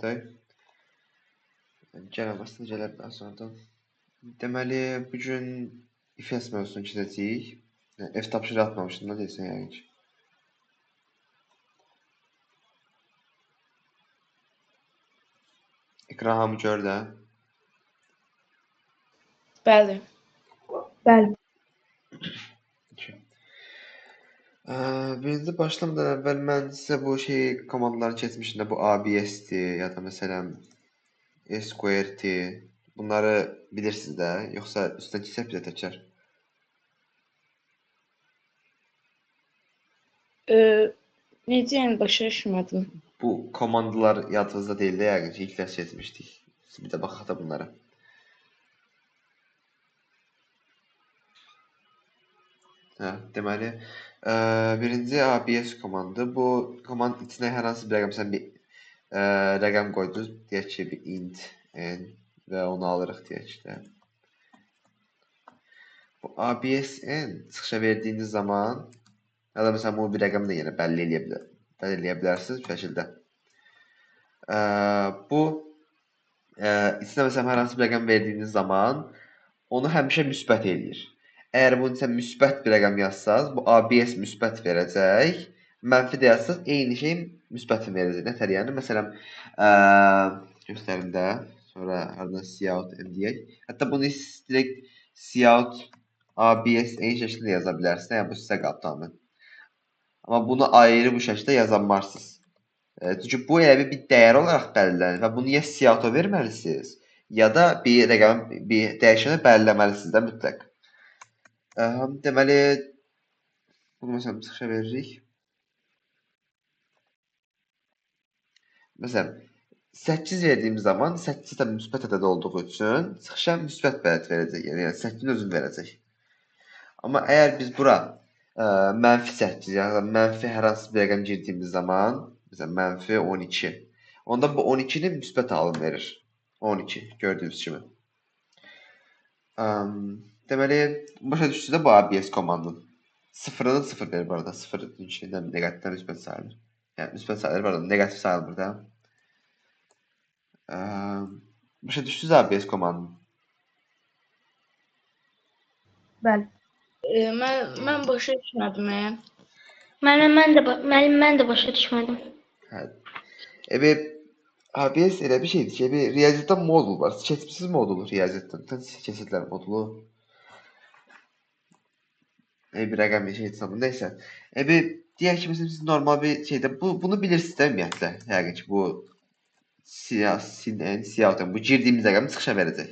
da gəlməz necələr daha sonradan. Deməli, bu gün İFES mövzusunu keçəcəyik. Ev tapşırığı atmamışdın, nə deyirsən yəqin ki? Ekran hamı gör də. Bəli. Bəli. Birinci başlamadan əvvəl mən sizə bu komandaları keçmişində bu ABS-dir ya da məsələn SQRT bunları bilirsiniz də, yoxsa üstdən keçək bizə təkrar? Necə yəni başa düşmədim. Bu komandalar yadınızda deyil də yəqin ki, ilk dərs keçmişdik. Bir də baxaq da bunlara. Deməli, birinci ABS komandı. Bu komand içinə hər hansı bir rəqəm, sən bir rəqəm qoydunuz. Deyək ki, bir int n və onu alırıq deyək ki də. Bu ABS n çıxışa verdiyiniz zaman ya da məsələn bunu bir rəqəmlə yenə bəlli eləyə bilərsiniz bu şəkildə. Bu içinə məsələn hər hansı bir rəqəm verdiyiniz zaman onu həmişə müsbət eləyir. Əgər bunun içində müsbət bir rəqəm yazsaz, bu ABS müsbət verəcək. Mənfi də yazsaz, eyni şey müsbətini verəcək. Nətər yəni? Məsələn, göstərim də, sonra haradan cout m deyək. Hətta bunu direkt cout ABS eyni şəkildə yaza bilərsiniz. Yəni, bu sizə qalıb tamam. Amma bunu ayrı bu şəkildə yazanmarsınız. Çünki bu elə bir dəyər olaraq bəlirlənir və bunu ya cout-a verməlisiniz, ya da bir rəqəm, bir dəyişəni bəlirləməlisiniz də mütləq. Deməli, bunu məsələn çıxışa veririk. Məsələn, 8 verdiyimiz zaman 8 də müsbət ədəd olduğu üçün çıxışa müsbət bələt verəcək. Yəni 8-in özünü verəcək. Amma əgər biz bura mənfi 8, yəni mənfi hər hansı bir rəqəm girdiyimiz zaman, məsələn, mənfi 12, onda bu 12-nin müsbət halını verir. 12, gördüyünüz kimi. Deməli, başa düşdünüz də bu ABS komandın. Sıfırını sıfır verir bu arada. Sıfırın içindən negatifdən müsbət sayılır. Yəni, müsbət sayılır, pardon, negatif sayılmır da. Başa düşdünüz ABS komandını? Bəli. Mən başa düşmədim. Mən də başa düşmədim. Hə. ABS elə bir şeydir ki, bir riyaziyyatdan modul var. Siz keçmişsiniz modulu riyaziyyatdan. Siz keçirdilər modulu. Bir rəqəm bir şey hesabı. Neysə. Deyək ki, mesela siz normal bir şeydə bunu bilirsiniz də ümumiyyətlə. Yəqin ki, bu cout bu girdiyimiz rəqəmi çıxışa verəcək.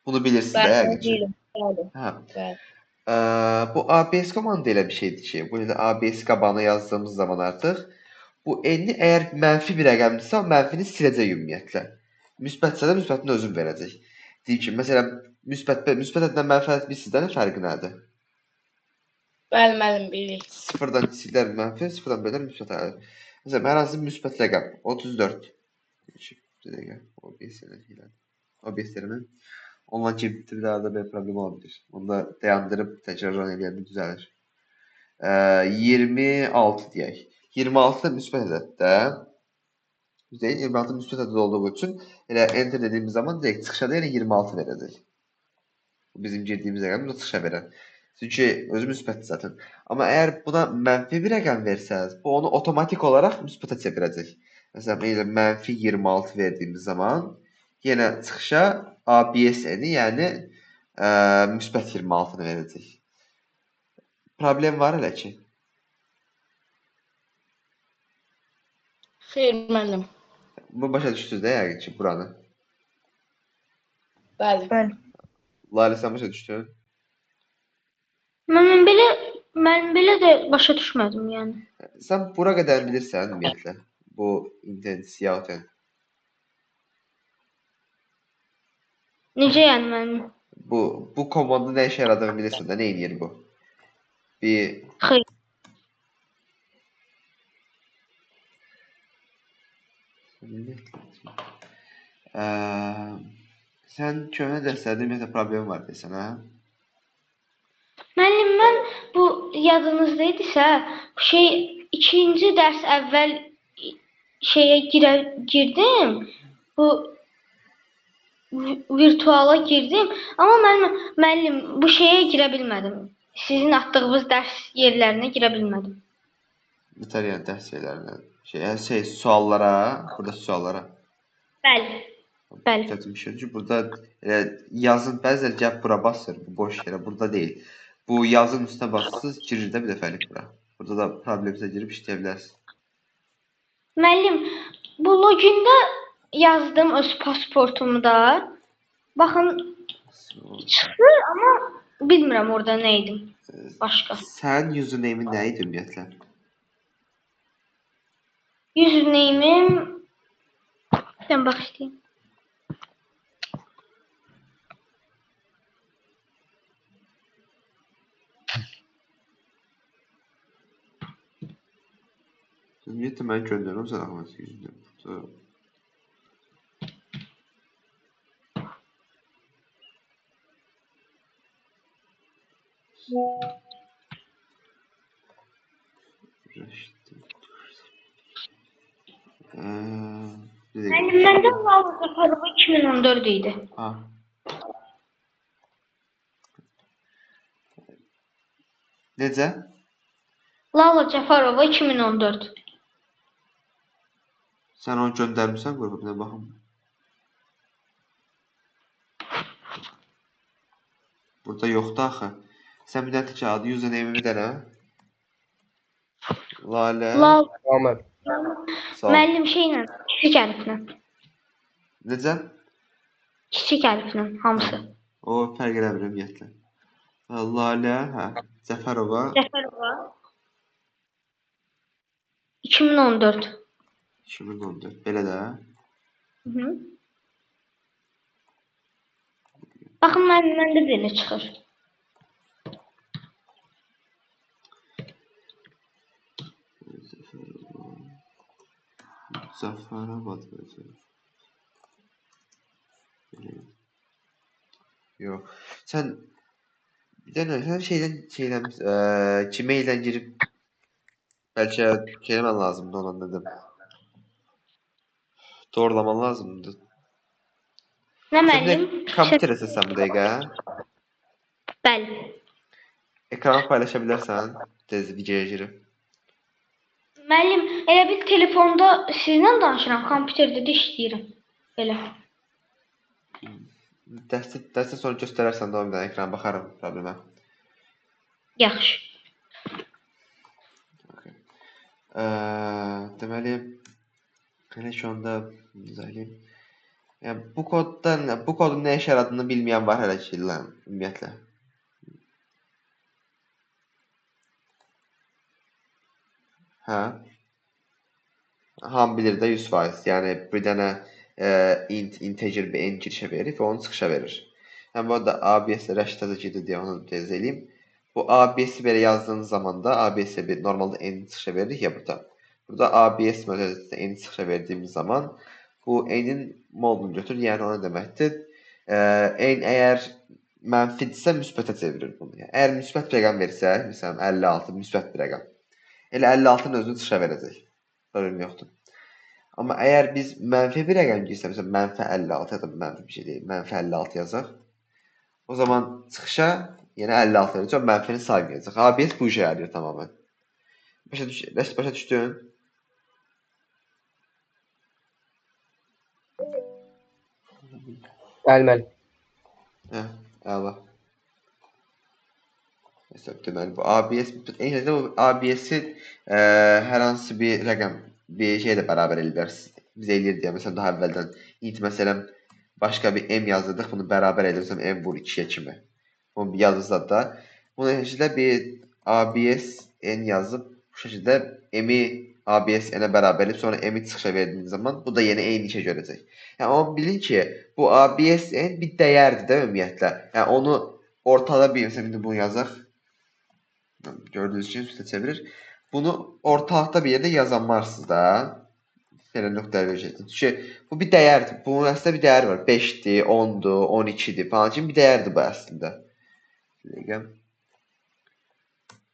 Bunu bilirsiniz də yəqin ki. Bəli. Hə. Bu ABS komandı elə bir şeydir ki, bu ABS qabağına yazdığımız zaman artıq bu n-i əgər mənfi bir rəqəmdirsə, mənfini siləcək ümumiyyətlə. Müsbətsə də müsbətin özünü verəcək. Deyim ki, məsələn, müsbət ədədən mənfi ədəd bilirsiniz də nə fərqi nədir? Bəli, müəllim, bilirik. Sıfırdan silər mənfi, sıfırdan bölər müsbət ədəd. Məsələn, hər hansı bir müsbət rəqəm 34. Bir dəqiqə, OBS-lərimin onunla girdilərdə bir problem olabilir. Onu da dayandırıb təkrar run edəndə düzəlir. 26 deyək. 26 da müsbət ədəddə. 26 müsbət ədəd olduğu üçün elə enter dediyimiz zaman direkt çıxışa da yəni 26 verəcək. Bu bizim girdiyimiz rəqəm bunu çıxışa verər. Çünki özü müsbətdir zaten. Amma əgər buna mənfi bir rəqəm versəz, bu onu otomatik olaraq müsbətə çevirəcək. Məsələn, elə mənfi 26 verdiyimiz zaman yenə çıxışa ABS-ni, yəni müsbət 26-nı verəcək. Problem var elə ki? Xeyr, müəllim. Bu başa düşdünüz də yəqin ki, buranı. Bəli. Layla, sən başa düşdün? Mən belə də başa düşmədim, yəni. Sən bura qədər bilirsən ümumiyyətlə. Bu intensiyaten. Necə yəni mənim? Bu komanda nə işə yaradığını bilirsən də, nə edir bu? Xeyr. Sən köhnə dərslərdə ümumiyyətlə problem var desən, hə? Müəllim, mən bu yadınızda idisə, ikinci dərs əvvəl girdim. Bu virtuala girdim, amma mən müəllim bu şeyə girə bilmədim. Sizin atdığınız dərs yerlərinə girə bilmədim. Nətər yəni dərs şeylərinə, suallara, burada suallara. Bəli. Bəli. Çətin bir şey. Çünki burada yazın bəzən gəlib bura basır, bu boş yerə, burada deyil. Bu yazın üstünə basırsınız, girir də bir dəfəlik bura. Burada da problemsə girib işləyə bilərsiniz. Müəllim, bu logində yazdım öz pasportumda. Baxın, çıxır, amma bilmirəm orada nə idim. Başqa. Sənin username'in nə idi ümumiyyətlə? Username'im sən bax istəyim. Ümumiyyətlə mən göndərirəm sən axı yüzündə. Müəllim, məndə Lala Zafarova 2014 idi. Ha. Necə? Lala Cəfərova 2014. Sən onu göndərmisən qrupa, bir də baxım. Burada yoxdur axı. Sən bir dənə adı, username'i bir dənə. Lalə. Tamam. Müəllim şeylə, kiçik hərflə. Necə? Kiçik hərflə, hamısı. O fərq eləmir ümumiyyətlə. Lalə, hə, Cəfərova. Cəfərova 2014. 2014. Belə də. Hı. Baxın, məndə belə çıxır. Cəfərova. Yox. Sən bir dənə sən Gmail-dən girib bəlkə eləmən lazımdır ona dedim. Doğrulaman lazımdır. Nə müəllim? Kompüterəsə sən bu dəqiqə. Bəli. Ekranı paylaşa bilərsən, tez videoya girib. Müəllim, elə bil telefonda sizlə danışıram, kompüterdə də işləyirəm. Belə. Dərsdə sonra göstərərsən də o bir dənə ekrana baxarım problemə. Yaxşı. Deməli, elə şu anda düzəleyim. Yəni, bu kodun nə işə yaradığını bilməyən var hələ ki, ümumiyyətlə. Hə? Hamı bilir də 100%. Yəni, bir dənə integer bir n girişə verir və onu çıxışa verir. Yəni, bu da ABS-ə rəşdədə gedir deyə onu tez eləyim. Bu ABS-i belə yazdığınız zaman da ABS-ə bir normalda n çıxışa veririk ya burada. Burada ABS modelidə n çıxışa verdiyimiz zaman bu n-in modunu götürür. Yəni, o nə deməkdir? N əgər mənfidirsə, müsbətə çevirir bunu. Yəni, əgər müsbət rəqəm versək, məsələn, 56 müsbət bir rəqəm. Elə 56-nın özünü çıxışa verəcək. Problem yoxdur. Amma əgər biz mənfi bir rəqəm girsək, məsələn, mənfi 56 ya da mənfi bir şey deyil, mənfi 56 yazaq, o zaman çıxışa yenə 56 verəcək, mənfini saymayacaq. ABS bu işə yarayır tamamən. Başa düşdün? Bəli. Hə, əla. Məsələn, deməli, bu ABS-i hər hansı bir rəqəm, bir şeylə bərabər edilərsiniz. Biz eləyir deyə, məsələn, daha əvvəldən int məsələn, başqa bir m yazdırdıq, bunu bərabər edirsəm, m vur 2-yə kimi. Bunu bir yazırsa da, bunu şəkildə bir ABS n yazıb, bu şəkildə m-i ABS n-ə bərabər edib, sonra m-i çıxışa verdiyiniz zaman, bu da yenə eyni işə görəcək. Yəni, onu bilin ki, bu ABS n bir dəyərdir də ümumiyyətlə. Yəni, onu ortada bir, məsələn, bunu yazaq. Gördüyünüz kimi üstə çevirir. Bunu ortalıqda bir yerdə yazanmarsınız da. Belə nöqtəli verəcəkdir. Çünki bu bir dəyərdir. Bunun əslində bir dəyəri var. 5-dir, 10-dur, 12-dir falan kimi bir dəyərdir bu əslində.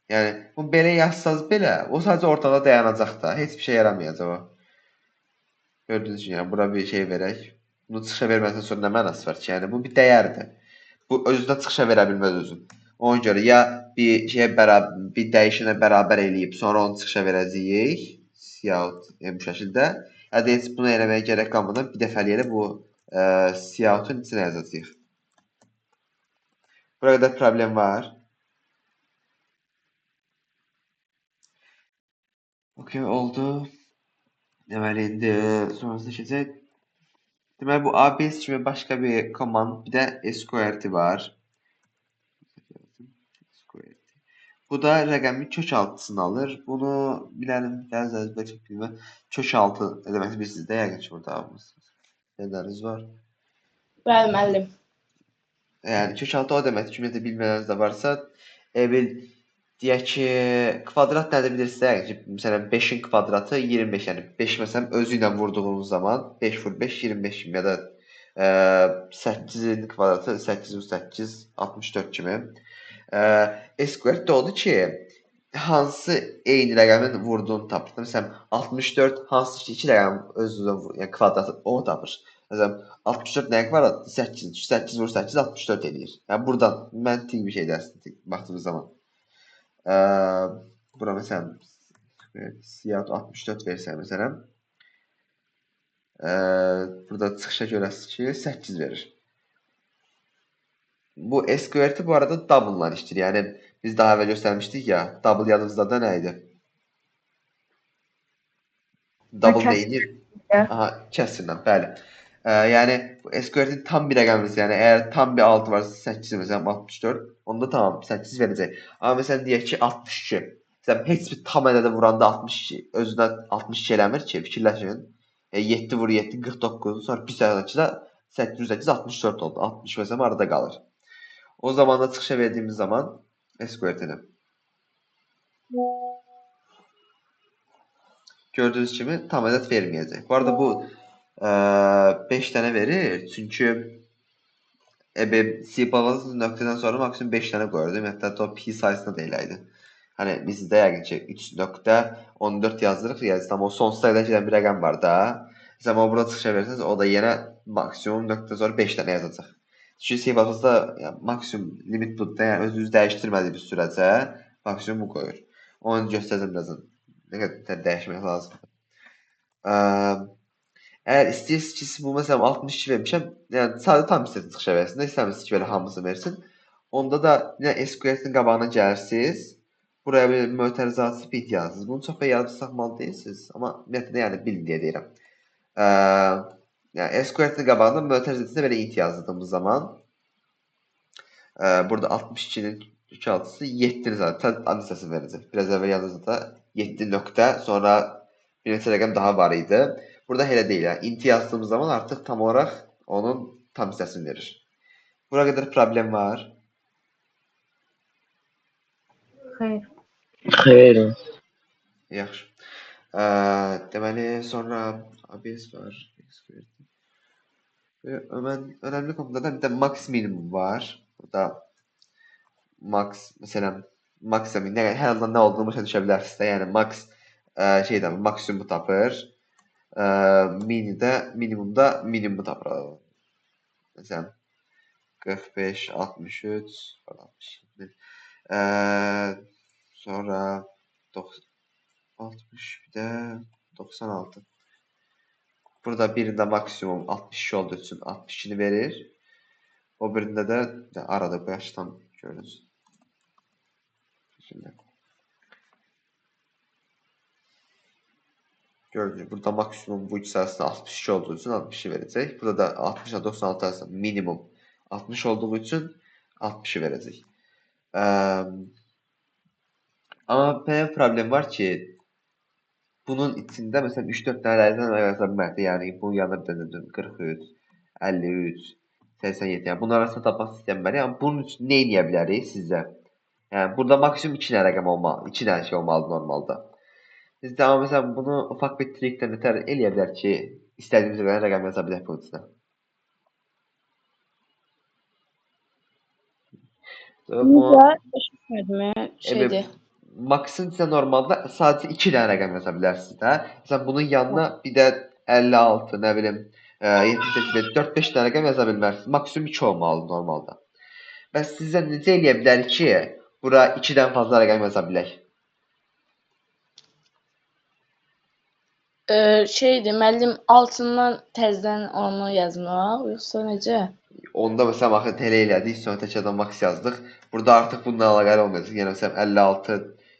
Yəni, bunu belə yazsanız belə, o sadəcə ortada dayanacaq da. Heç bir şey yaramayacaq o. Gördüğünüz gibi yani bura bir şey verək. Bunu çıxışa verməsən sonra nə mənası var ki? Yəni bu bir dəyərdir. Bu özünə çıxışa verə bilməz özün. Ona görə ya bir şeyə bərabər bir dəyişənə bərabər eləyib sonra onu çıxışa verəcəyik. Cout bu şəkildə. Ya da heç bunu eləməyə gərək qalmadan bir dəfəliyə bu cout-un içinə yazacağıq. Bura qədər problem var. Okey oldu. Deməli indi sonrasında keçək. Deməli bu ABS kimi başqa bir komand, bir də SQRT var. Bu da rəqəmin kökaltısını alır. Bunu biləlim, bəzən bəlkə bilmə. Kökaltı nə demək bilirsiniz də, yəqin ki burada almısınız. Nələriniz var? Bəli, müəllim. Yəni kökaltı o deməkdir ki, ümumiyyətlə bilməyəniniz də varsa, bil deyək ki, kvadrat nədir bilirsiniz də, yəni ki, məsələn 5-in kvadratı 25, yəni 5 məsələn özü ilə vurduğunuz zaman 5 vur 5 25 kimi ya da 8-in kvadratı 8 vur 8 64 kimi. SQRT də odur ki, hansı eyni rəqəmin vurduğunu tapır. Məsələn 64 hansı ki, 2 rəqəm özünə yəni kvadratı onu tapır. Məsələn 64 nəyə kvadratdır? 8. 8 vur 8 64 eləyir. Yəni buradan məntiqi bir şeydir əslində baxdığınız zaman. Bura məsələn Cout 64 versə məsələn burada çıxışa görəsiniz ki 8 verir. Bu SQRT bu arada double ilə işləyir. Yəni biz daha əvvəl göstərmişdik ya, double yadınızda da nə idi? Double neydi? Aha, kəsrlə, bəli. Yəni bu SQRT tam bir rəqəmimiz, yəni əgər tam bir 6 varsa 8 məsələn 64, onda tamam 8 verəcək. Amma məsələn deyək ki 62. Məsələn heç bir tam ədədə vuranda 62 özünə 62 eləmir ki, fikirləşin. 7 vur 7 49, sonra bir sonrakıda 8 vur 8 64 oldu. 60 məsələn arada qalır. O zaman da çıxışa verdiğimiz zaman SQRT-ni. Gördüğünüz kimi tam ədəd verməyəcək. Bu arada bu 5 dənə verir. Çünki C balans nöqtədən sonra maksimum 5 dənə qoyurdum. Hətta o pi sayısına da elə idi. Hani bizdə yəqin ki 3.14 yazdırıq. Yəni tam o sonsuza qədər gedən bir rəqəm var da. Məsələn o burada çıxışa versəniz, o da yenə maksimum nöqtədən sonra 5 dənə yazacaq. Çünki C balansta yəni, maksimum limit budur. Yəni özünüz dəyişdirmədiyi bir sürəcə maksimum bu qoyur. Onu göstərəcəm birazdan. Nə qədər dəyişmək lazımdır. Əgər istəyirsiniz ki, siz bu məsələn 62 vermişəm, yəni sadə tam hissəsini çıxışa versin, istəmirsiniz ki, belə hamısını versin. Onda da yenə SQRT-in qabağına gəlirsiniz. Buraya bir mötərizatı bit yazırsınız. Bunu çox da yadda saxlamalı deyilsiniz, amma ümumiyyətlə yəni bilin deyə deyirəm. Yəni SQRT-in qabağında mötərizatına belə int yazdığımız zaman burada 62-nin 3/6-sı 7-ni zaten ad hissəsini verəcək. Biraz əvvəl yazdığınızda da 7 nöqtə, sonra bir neçə rəqəm daha var idi. Burada elə deyil. Yəni inti yazdığımız zaman artıq tam olaraq onun tam hissəsini verir. Bura qədər problem var. Xeyr. Xeyr. Yaxşı. Deməli sonra ABS var. Önəmli konulardan bir də max minimum var. Burada max məsələn maksimum hər halda nə olduğunu başa düşə bilərsiniz də. Yəni max şeydən maksimumu tapır. Minimumda minimumu tapır. Məsələn 45, 63 falan. Sonra 60 bir də 96. Burada birində maksimum 62 olduğu üçün 62-ni verir. O birində də arada bu yaş tam görürsünüz. Şimdi. Gördüğünüz burada maksimum bu ikisi arasında 62 olduğu için 60'ı verecek. Burada da 60 ile 96 arasında minimum 60 olduğu için 60'ı verecek. Ama bir problem var ki bunun içinde mesela 3-4 tane yazabilməkdir. Yani bu yanına bir dənə 43, 53, 87. Yani bunlar arasında tapmaq istəyənməli. Yani bunun üçün nə edə bilərik sizcə? Yani burada maksimum 2 dənə rəqəm olmalı, 2 dənə şey olmalı normalda. Biz də amma məsələn bunu ufaq bir triklə nətər eləyə bilər ki, istədiyimiz qədər rəqəm yaza bilək bunun içinə. Şeydir. Maksimum isə normalda sadəcə 2 dənə rəqəm yaza bilərsiniz də. Məsələn bunun yanına bir də 56, nə bilim, 78, 4-5 dənə rəqəm yaza bilmərsiniz. Maksimum 2 olmalı normalda. Bəs sizə necə eləyə bilərik ki, bura 2-dən fazla rəqəm yaza bilək? Şeydir, müəllim altından təzədən onu yazmaq, yoxsa necə? Onda məsələn axı elə elədik, sonra təkərdən max yazdıq. Burada artıq bununla əlaqəli olmayacaq. Yəni məsələn 56,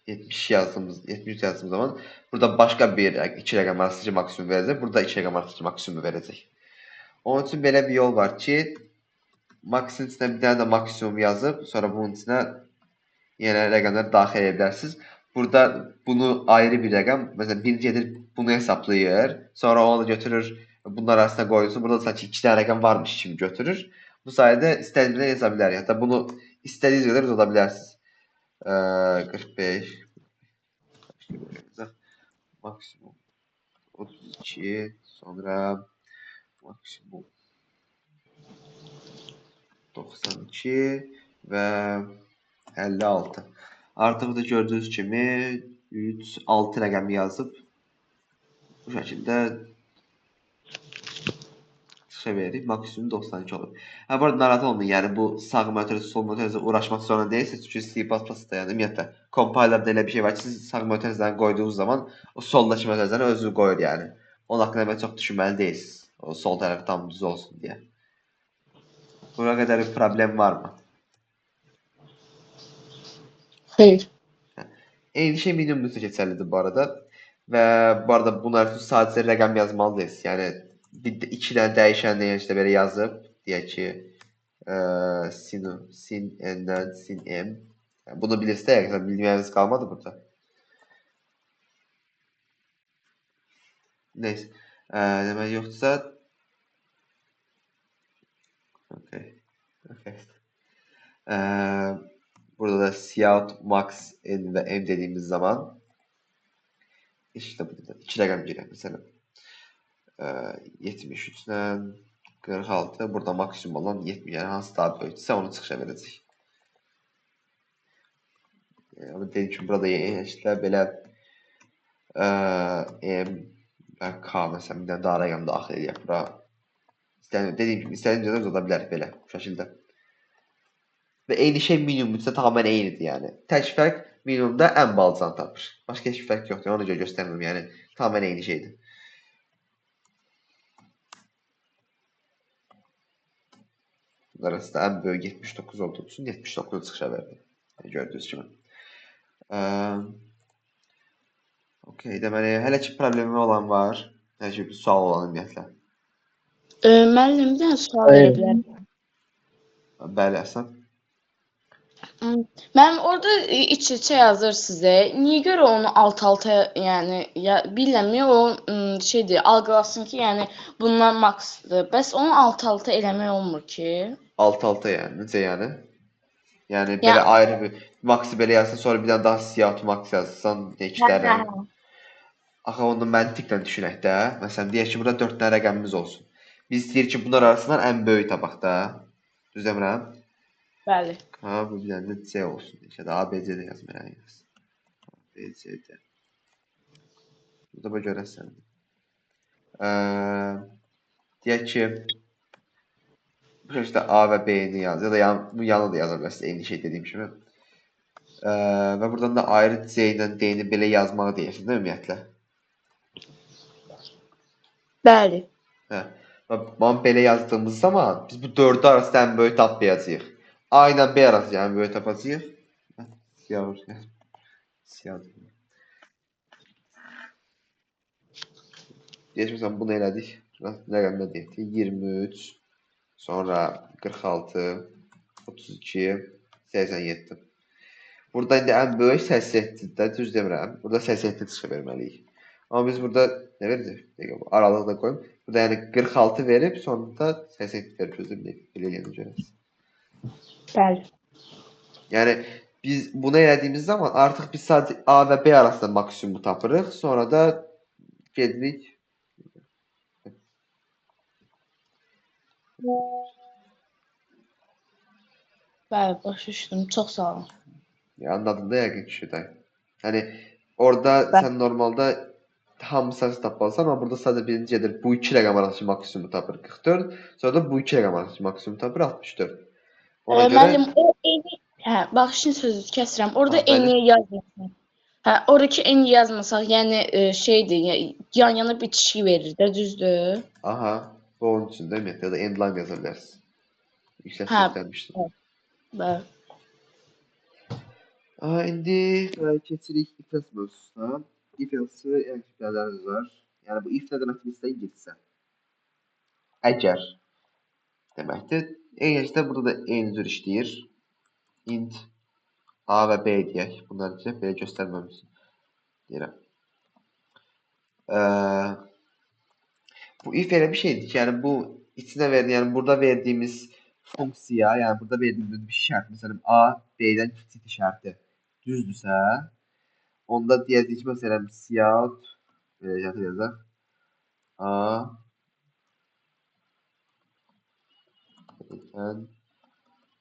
70 yazdığımız, 73 yazdığımız zaman burada başqa bir 2 rəqəm arasındakı maksimum verəcək. Burada 2 rəqəm arasındakı maksimumu verəcək. Onun üçün belə bir yol var ki, maxın içinə bir dənə də maksimum yazıb, sonra bunun içinə yenə rəqəmləri daxil edə bilərsiniz. Burada bunu ayrı bir rəqəm, məsələn bir gedir bunu hesablayır, sonra onu götürür, bunlar arasına qoyulsun. Burada sanki 2 dənə rəqəm varmış kimi götürür. Bu sayədə istədiyinizə yaza bilərik. Hətta bunu istədiyiniz qədər uzada bilərsiniz. 45 maksimum 32 sonra maksimum 92 və 56. Artıq da gördüyünüz kimi 3, 6 rəqəmi yazıb bu şəkildə çıxışa veririk. Maksimum 92 olur. Bu arada narahat olmayın. Yəni bu sağ motorizə, sol motorizə uğraşmaq zorunda deyilsiniz. Çünki C++-da yəni ümumiyyətlə kompilerdə elə bir şey var ki, siz sağ motorizəni qoyduğunuz zaman o soldakı motorizəni özü qoyur yəni. Onun haqqında çox düşünməli deyilsiniz. O sol tərəf tam düz olsun deyə. Buna qədər bir problem varmı? Xeyr. Eyni şey minimum üçün keçərlidir bu arada. Və bu arada bunlar üçün sadəcə rəqəm yazmalıyız. Yəni bir 2 dənə dəyişən işte belə yazıb, deyək ki, sin n-dən sin m. Yəni, bunu bilirsiniz, bilməyiniz qalmadı burada. Neyse. Demək yoxdursa okay. Burada da cout max n və m dediğimiz zaman işte burada 2 rəqəm girir mesela. 73'dən 46 burada maksimum olan 70 yəni hansı daha böyüksə onu çıxışa verəcək. Ama dediyim kimi burada işte belə m və k məsələn bir dənə daha rəqəm daxil edək bura. Dediyim kimi istədiyimiz qədər uzada bilərik belə bu şəkildə. Və eyni şey minimum isə tamamilə eynidir yəni. Tək fərq minimumda ən balacanı tapır. Başqa heç bir fərq yoxdur. Ona görə göstərmirəm. Yəni tamamilə eyni şeydir. Bunlar arasında ən böyük 79 olduğu üçün 79'u çıxışa verdi. Gördüyünüz kimi. Okey, deməli hələ ki problemi olan var. Hələ ki bir sual olan ümumiyyətlə. Müəllim, bir dənə sual verə bilərəm. Bəli, Həsən. Mənim orada iç-içə yazır sizə. Niyə görə onu alt-alta, yəni bilmirəm, o şeydir, algılasın ki, yəni bundan maksdır. Bəs onu alt-alta eləmək olmur ki? Alt-alta yəni, necə yəni? Yəni belə ayrı bir maksi belə yazsan, sonra bir dənə daha siyah max yazsan, neçlərlə. Axı onu məntiqlə düşünək də. Məsələn, deyək ki, burada 4 dənə rəqəmimiz olsun. Biz istəyirik ki, bunlar arasından ən böyük tapaq da. Düz demirəm? Bəli. Ha, bu bir dənə C olsun. İşte də ABC də yazmayın. ABCD. Burada bu görəsən. Deyək ki, bu işte A və B-ni yaz. Ya da bu yanı da yaza bilərsiniz. Eyni şey dediyim kimi. Və buradan da ayrı C ilə D-ni belə yazmağı deyirsiniz, değil mi ümumiyyətlə? Bəli. Hə. Və bunu belə yazdığımız zaman biz bu 4 arasında ən böyük tapmayacağıq. A ilə B arasında ən böyük tapacağıq. Siyah. Geçmişten bunu elədik. Rəqəm nə deyək? 23, sonra 46, 32, 87. Burada indi ən böyük 87-dir də, düz demirəm. Burada 87 çıxa verməliyik. Amma biz burada nə verəcək? Aralığı da qoyum. Burada yəni 46 verib, sonra da 87 verib. Özür dilərim. Belə yəni görərsiniz. Bəli. Yəni biz bunu elədiyimiz zaman artıq biz sadəcə A və B arasında maksimumu tapırıq. Sonra da gedirik. Bəli, başa düşdüm. Çox sağ olun. Anladın da yəqin ki, Şüday. Yəni orada sən normalda hamısını tapmalısan, amma burada sadəcə birinci edir. Bu iki rəqəm arasında maksimumu tapır 44. Sonra da bu iki rəqəm arasında maksimumu tapır 64. Ona görə Müəllim, o eni, hə, bax şimdi sözü kəsirəm. Orada bəli. eni yazmasaq. Hə, oradakı eni yazmasaq, yəni şeydir, yan-yana bitişik verir də, düzdür? Aha, bu onun üçün də ümumiyyətlə ya da endline yaza bilərsən. Yüksək Hə, göstərmişdim. bəli. İndi keçirik if else mövzusuna. If else əlifbələrimiz var. Yəni bu if nə deməkdir sizə ingiliscə? Əgər deməkdir. İngiliscə burada da eyni cür işləyir. Int A və B deyək. Bunları deyək, belə göstərməmişsin. Deyirəm. Bu if elə bir şeydir ki, yəni bu içinə verdiğimiz, yəni burada verdiğimiz funksiya, yəni burada verdiğimiz bir şərt, məsələn A B-dən kiçik şərti düzdürsə, onda deyəcəyik ki, məsələn cout yazaq A B-dən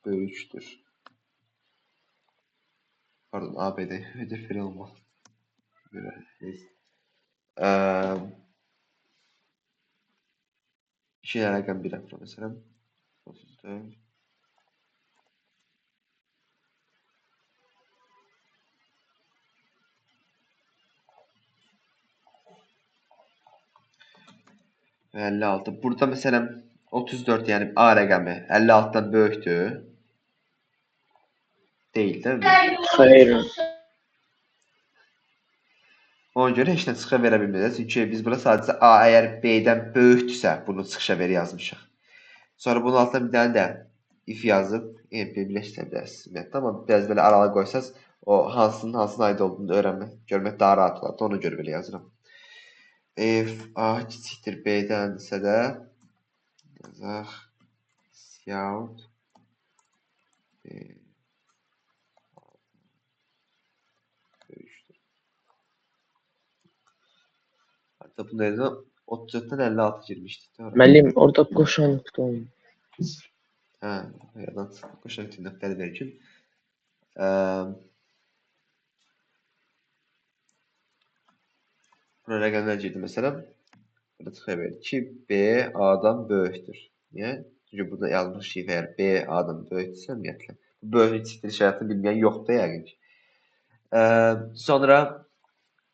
böyükdür. Pardon, A B-dən hedefleri olmaz. İki rəqəm bir rəqəm məsələn 34. Və 56. Burada məsələn 34 yəni A rəqəmi 56-dan böyükdür. Deyil, değil mi? Xeyr. Ona görə heç nə çıxışa verə bilməyəcək. Çünki biz bura sadəcə A əgər B-dən böyükdürsə, bunu çıxışa ver yazmışıq. Sonra bunun altına bir dənə də if yazıb birləşdirə bilərsiniz. Amma biraz belə aralı qoysaz, o hansının aid olduğunu öyrənmək, görmək daha rahat olar. Ona görə belə yazıram. If A kiçikdir B-dənsə də yazaq cout B böyükdür. Hatta bunun yerine 34'ten 56 girmiştik. Müəllim, orada qoşan nöqtə olmuyor. Hə, yadan qoşan nöqtəli vergül. Buna rəqəmlər girdi məsələn. Burada çıxaya verir ki, B A-dan böyükdür. Niyə? Çünki burada yazmış ki, əgər B A-dan böyükdürsə, ümumiyyətlə. Bu böyüklük kiçiklik şəraitini bilməyən yoxdur yəqin ki. Sonra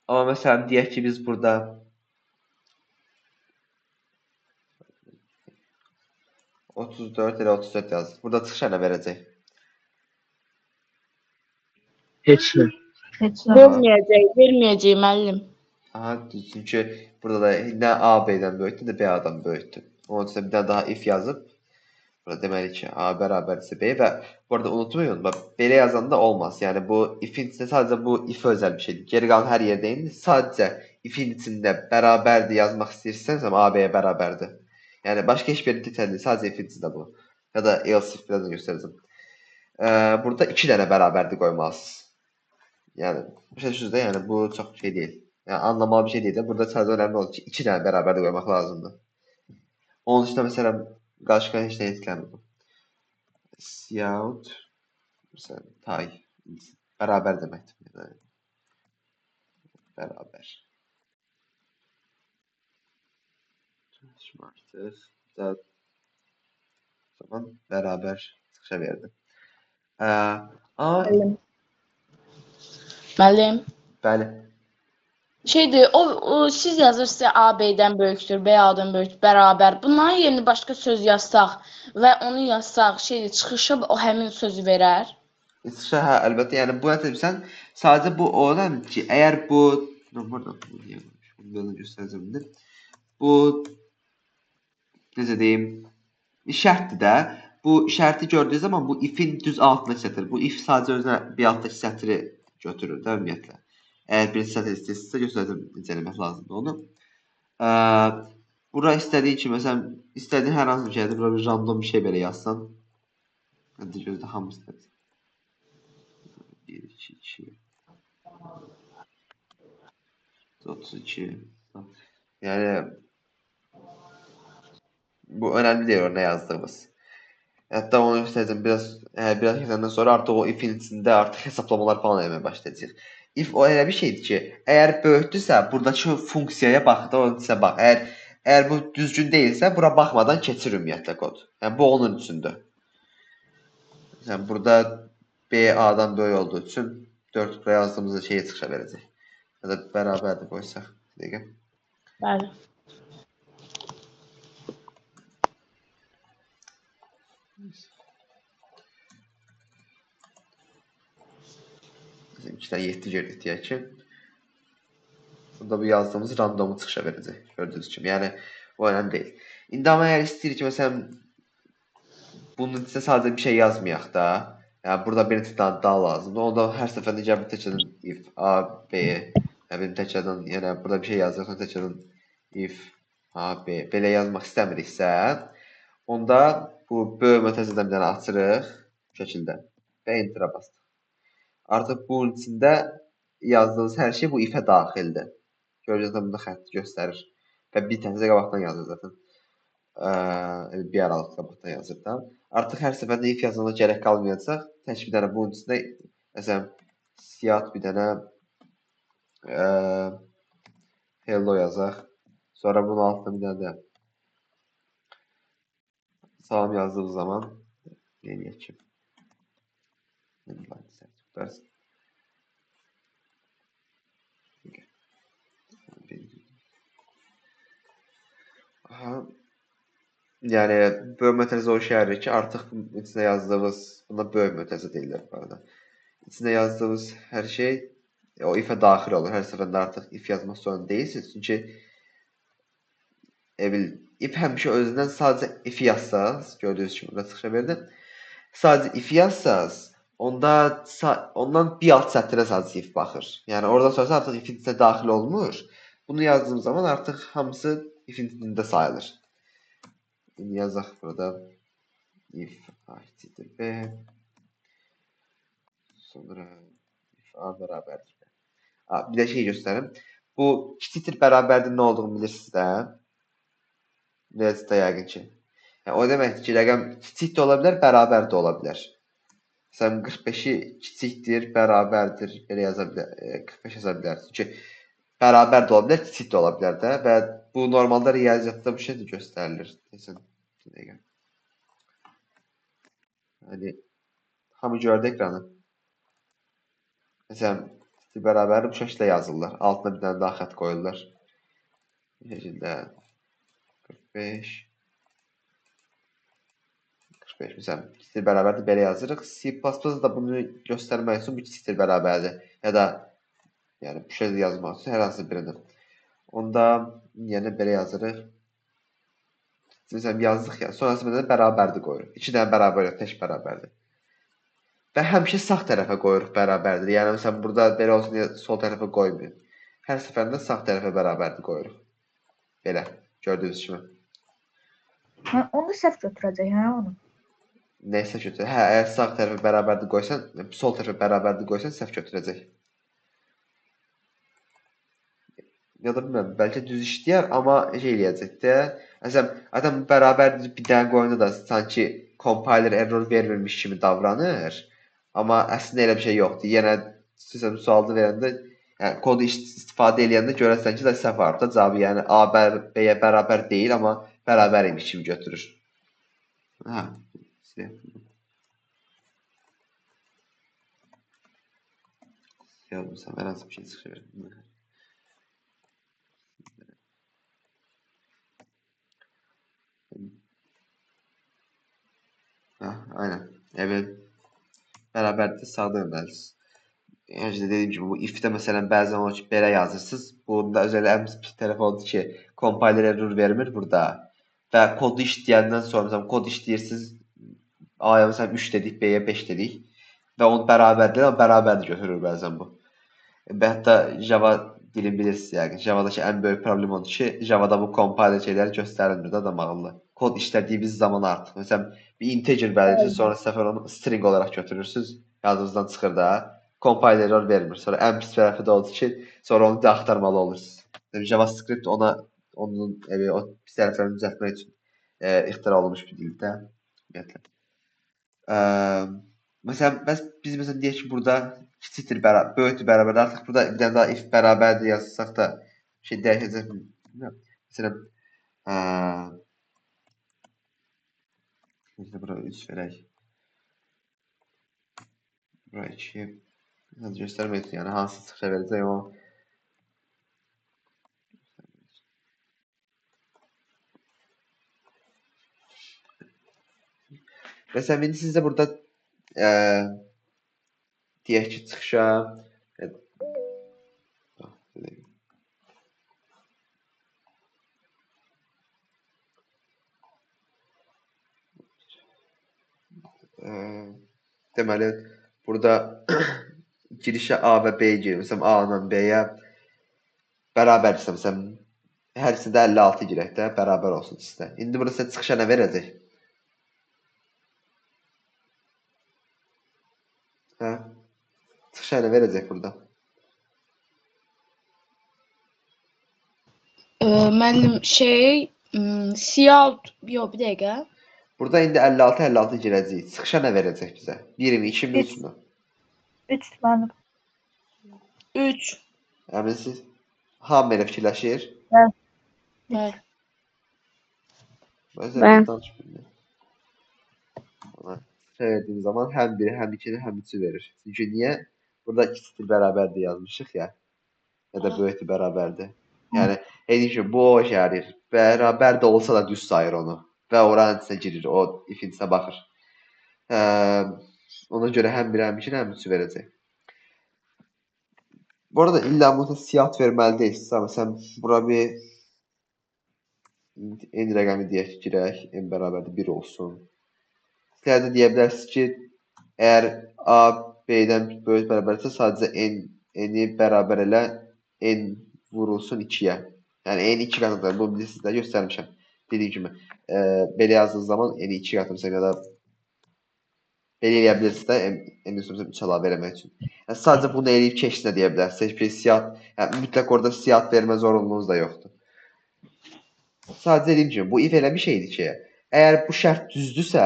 amma məsələn deyək ki, biz burada elə 34 yazdık. Burada çıxış nə verəcək? Heç nə. Verməyəcək müəllim. Aha, çünki burada da nə A B-dən böyükdür, nə B A-dan böyükdür. Onun üçün bir dənə daha if yazıb burada deməli ki, A bərabərdirsə B və bu arada unutmayın, bax belə yazanda olmaz. Yəni bu ifin içində sadəcə bu if özəl bir şeydir. Geri qalan hər yerdə indi sadəcə ifin içində bərabərdir yazmaq istəyirsənsə A B-yə bərabərdir. Yəni başqa heç bir keçərli, sadəcə ifin içində bu. Ya da else if birazdan göstərəcəm. Burada 2 dənə bərabərdir qoymalısınız. Yəni başa düşürsünüz də, yəni bu çox şey deyil. Yəni anlamalı bir şey deyil də. Burada sadəcə önəmli olur ki, 2 dənə bərabərdir qoymaq lazımdır. Onun üstündə məsələn qarşı-qarşıya heç nə etkiləmir. Cout məsələn tay bərabər deməkdir. Yəni, bərabər. Şimdi artıq da zaman bərabər çıxışa verdi. Müəllim. Bəli. Şeydir, siz yazırsınız A B-dən böyükdür, B A-dan böyükdür, bərabər. Bunların yerinə başqa söz yazsaq və onu yazsaq, şeydir, çıxışa o həmin sözü verər. Çıxışa hə, əlbəttə, yəni bu sən sadəcə bu olan ki, əgər bu burada bunu göstərəcəm indi. Bu necə deyim, şərtdir də. Bu şərti gördüyü zaman bu ifin düz altına çatır. Bu if sadəcə özünə bir altdakı sətri götürür də ümumiyyətlə. Əgər bir sətr istəyirsə göstərəcəm necə eləmək lazımdır onu. Bura istədiyin ki, məsələn, istədiyin hər hansı bir şeydə bura bir random bir şey belə yazsan. Hadi gözlə hamısını. 1, 2, 2 32. Yəni bu önemli değil orada yazdığımız. Hatta onu göstereceğim biraz geçenden sonra artık o ifin içinde artık hesaplamalar falan yapmaya başlayacak. If o elə bir şeydir ki, əgər böyütdüsə, buradakı funksiyaya bax da onun sizə bax. Əgər bu düzgün deyilsə, bura baxmadan keçir ümumiyyətlə kod. Yəni bu onun üçündür. Yəni burada B A-dan böyük olduğu üçün 4 buraya yazdığımızda şeyə çıxışa verəcək. Ya da bərabərdir qoysaq. Bir dəqiqə. Bəli. Bizim 2-dən 7 girdik deyək ki. Burada bu yazdığımız randomu çıxışa verəcək. Gördüyünüz kimi. Yəni o önəmli deyil. İndi amma əgər istəyirik ki, məsələn bunun içində sadəcə bir şey yazmayaq da. Yəni burada bir neçə dənə daha lazımdır. Onda hər səfərdə gəlib təkcədən if A, B, yəni təkcədən yəni burada bir şey yazırıq, sonra təkcədən if A, B belə yazmaq istəmiriksə, onda bu bölmə təzədən bir dənə açırıq bu şəkildə və enter-a basdıq. Artıq bunun içində yazdığınız hər şey bu if-ə daxildir. Görəcəksiniz burada xətt göstərir və bir tənə qabaqdan yazır zaten. Bir aralıq qabaqdan yazır da. Artıq hər səfərdə if yazmağına gərək qalmayacaq. Tək bir dənə bunun içində məsələn siyah bir dənə hello yazaq. Sonra bunun altına bir dənə də salam yazdığım zaman yeniyək ki. Aha. Yəni böyük mötərizə o işə yarayır ki, artıq içində yazdığınız, buna böyük mötərizə deyirlər bu arada. İçində yazdığınız hər şey o if-ə daxil olur. Hər səfərdə artıq if yazmaq zorunda deyilsiniz. Çünki if həmişə özündən sadəcə if yazsaz, gördüyünüz kimi burada çıxışa verdim. Sadəcə if yazsaz, ondan bir alt sətrə sadəcə if baxır. Yəni oradan sonra artıq if-in içində daxil olmur. Bunu yazdığım zaman artıq hamısı if-in içində sayılır. İndi yazaq burada if a eşittir b, sonra if a bərabərdir b. Bir də şey göstərim. Bu kiçikdir bərabərdir nə olduğunu bilirsiniz də. Riyaziyyatda yəqin ki. Yəni, o deməkdir ki, rəqəm kiçik də ola bilər, bərabər də ola bilər. Məsələn, 45-i kiçikdir, bərabərdir, belə yaza bilər, 45 yaza bilərsiniz. Çünki bərabər də ola bilər, kiçik də ola bilər də və bu normalda riyaziyyatda bu şəkildə göstərilir. Desin. Yəni, hamı gördü ekranı. Məsələn, bərabər bu şəkildə yazırlar. Altına bir dənə daha xətt qoyurlar. Bu şəkildə 45 məsələn, kiçikdir bərabərdir belə yazırıq. C++-da bunu göstərmək üçün bu kiçikdir bərabərdir. Ya da yəni bu şəkildə yazmaq üçün hər hansı birini. Onda yəni belə yazırıq. Məsələn, yazdıq ya, sonrasında bərabərdir qoyuruq. 2 dənə bərabər yox, tək bərabərdir. Və həmişə sağ tərəfə qoyuruq bərabərdir. Yəni, məsələn, burada belə olsun, sol tərəfə qoymayın. Hər səfərində sağ tərəfə bərabərdir qoyuruq. Belə, gördüyünüz kimi. Onu səhv götürəcək, hə, onu? Nəysə götürür. Hə, əgər sağ tərəfə bərabərdir qoysan, sol tərəfə bərabərdir qoysan, səhv götürəcək. Ya da bilmirəm, bəlkə düz işləyər, amma şey eləyəcək də. Məsələn, adam bərabərdir bir dənə qoyunda da sanki compiler error vermirmiş kimi davranır. Amma əslində elə bir şey yoxdur. Yenə sizə sualı verəndə, yəni kodu istifadə edəndə görəsən ki, səhv var da cavabı, yəni A B-yə bərabər deyil, amma bərabər imiş kimi götürür. Hə. Yazmışam, hər hansı bir şey çıxır. Aynen. Evet. Bərabərdir, sağda göndərirsiniz. Yəni dediyim kimi bu if-də məsələn bəzən olur ki, belə yazırsınız. Bunda özələ ən pis tərəf odur ki, compiler error vermir burada. Və kodu işləyəndən sonra məsələn kod işləyirsiniz. A-ya məsələn 3 dedik, B-yə 5 dedik və onu bərabərdir, amma bərabərdir götürür bəzən bu. Və hətta Java dilini bilirsiniz yəqin. Javadakı ən böyük problem odur ki, Javada bu compiler şeyləri göstərilmir də adam ağıllı. Kod işlədiyiniz zaman artıq. Məsələn, bir integer bəlirləyirsiniz, sonra səfər onu string olaraq götürürsünüz. Yadınızdan çıxır da. Compiler error vermir. Sonra ən pis tərəfi də odur ki, sonra onu da axtarmalı olursunuz. JavaScript onun o pis tərəflərini düzəltmək üçün ixtira olunmuş bir dildə. Ümumiyyətlə. Məsələn, biz məsələn deyək ki, burada kiçikdir bərabər, böyükdür bərabər. Artıq burada bir dənə daha if bərabərdir yazsaq da şey dəyişəcək. Bilmirəm. Məsələn, ə, bura 3 verək. Bura 2. Göstərmək üçün, yəni hansı çıxışa verəcək o. Məsələn, indi siz də burada deyək ki, çıxışa deməli, burada girişə A və B girir. Məsələn, A ilə B-yə bərabərdirsə, məsələn, hər ikisində 56 girək də, bərabər olsun sizdə. İndi burada sizə çıxışa nə verəcək? Hə? Çıxışa nə verəcək burada? Müəllim siyah yox bir dəqiqə. Burada indi 56 girəcəyik. Çıxışa nə verəcək bizə? 20, 2 mi, 3 mü? 3 müəllim. 3. Əminsiz? Hamı elə fikirləşir. Bəli. Ben. Söylediğim zaman hem biri hem ikini hem üçü verir. Çünkü niye? Burada ikisi beraberdi yazmışık ya. Ya da böyütü beraberdi. Yani edişim bu o şehir. Beraber de olsa da düz sayır onu. Ve oranın içine girir. O ifin içine bakır. Ona göre hem biri hem ikini hem üçü verecek. Bu arada illa burada siyah verməli deyilsə, məsələn, bura bir n rəqəmi deyək ki, girək, n bərabərdir 1 olsun. Sizlər də deyə bilərsiniz ki, əgər A B-dən böyük bərabərsə, sadəcə n-i bərabər elə n vurulsun 2-yə. Yəni n 2 qatıdır. Bunu bilirsiniz də göstərmişəm. Dediyim kimi, belə yazdığınız zaman n-i 2 qatırsa ya da belə eləyə bilirsiniz də n üstümüzə 3 əlavə eləmək üçün. Yəni, sadəcə bunu eləyib keçsinə deyə bilərsiniz. Heç bir siyah, yəni mütləq orada siyah vermə zorunluluğunuz da yoxdur. Sadəcə dediyim kimi, bu if elə bir şeydir ki, əgər bu şərt düzdürsə,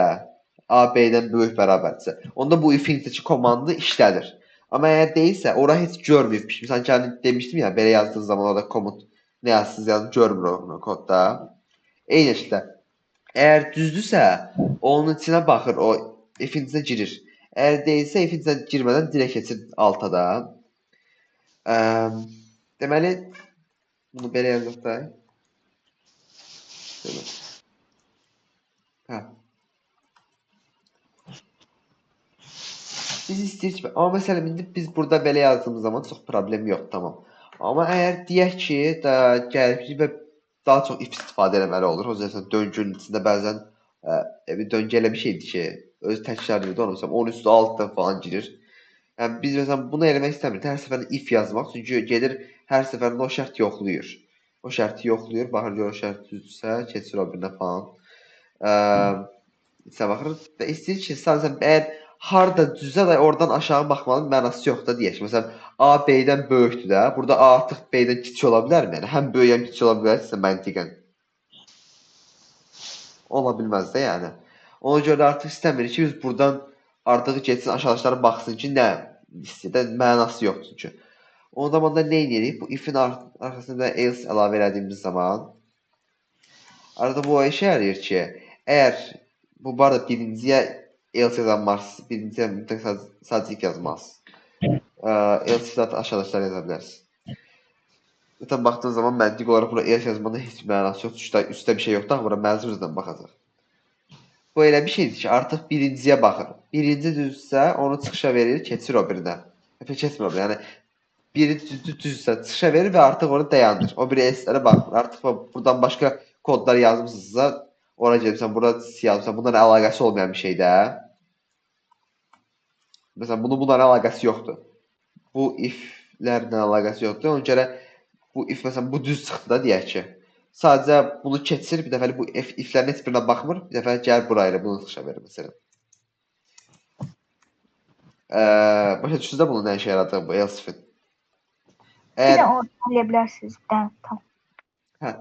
A B-dən böyük bərabərdirsə, onda bu ifin içindəki komandı işlədir. Amma əgər deyilsə, ora heç görməyib. Sanki hani demişdim ya, belə yazdığınız zaman orada komut nə yazsınız yazın, görmür onu kodda. Eyni şəkildə, əgər düzdürsə, onun içinə baxır, o ifin içinə girir. Əgər deyilsə, ifin içinə girmədən direkt keçir alta da. Deməli, bunu belə yazaq da. Hə. Biz istəyirik ki, amma məsələn indi biz burada belə yazdığımız zaman çox problem yoxdur, tamam. Amma əgər deyək ki, gəlib və daha çox if istifadə etməli olur. O yüzden döngünün içində bəzən bir döngü elə bir şeydir ki, öz təkrar edir, onu məsələn 10 üstü 6 falan girir. Yəni biz məsələn bunu eləmək istəmirik. Hər səfərində if yazmaq, çünki gedir hər səfərində o şərt yoxlayır. O şərti yoxlayır, baxır gör o şərt düzdürsə, keçir o birinə falan. İçə baxır və istəyir ki, sadəcə əgər harda düzsə də oradan aşağı baxmanın mənası yoxdur deyək. Məsələn, A B-dən böyükdür də. Burada A artıq B-dən kiçik ola bilərmi? Yəni həm böyük həm kiçik ola bilərsə məntiqən. Ola bilməz də yəni. Ona görə artıq istəmirik ki, biz buradan artıq getsin aşağılara baxsın ki, nə istəyir, mənası yoxdur çünki. O zaman da nə edirik? Bu if-in arxasında else əlavə elədiyimiz zaman arada bu o işə yarayır ki, əgər bu arada birinciyə else yazılmaz, birinciyə mütləq sadəcə if yazmaz. Else zaten aşağıdakiler yazabilirsiniz. Zaten baktığın zaman məntiq olaraq bura else yazmanda heç mənası yoxdur. Üstdə bir şey yoxdur, bura məcburdan baxacaq. Bu elə bir şeydir ki, artıq birinciyə baxır. Birinci düzsə, onu çıxışa verir, keçir o birinə. Keçmir o birinə. Yəni, biri düzsə, çıxışa verir və artıq onu dayandır. O biri else'lərə baxmır. Artıq buradan başqa kodlar yazmışsınızsa, ora gelirsən, burada yazmışsan, bundan əlaqəsi olmayan bir şey də. Məsələn, bununla əlaqəsi yoxdur. Bu if-lərlə əlaqəsi yoxdur. Ona görə bu if məsələn bu düz çıxdı da deyək ki. Sadəcə bunu keçir, bir dəfəlik bu if-lərin heç birinə baxmır, bir dəfə gəlir buraya bunu çıxışa verir məsələn. Başa düşdünüz də bunun nə işə yaradığı bu else if-in. Bir də onu eləyə bilərsiniz. Tamam. Hə.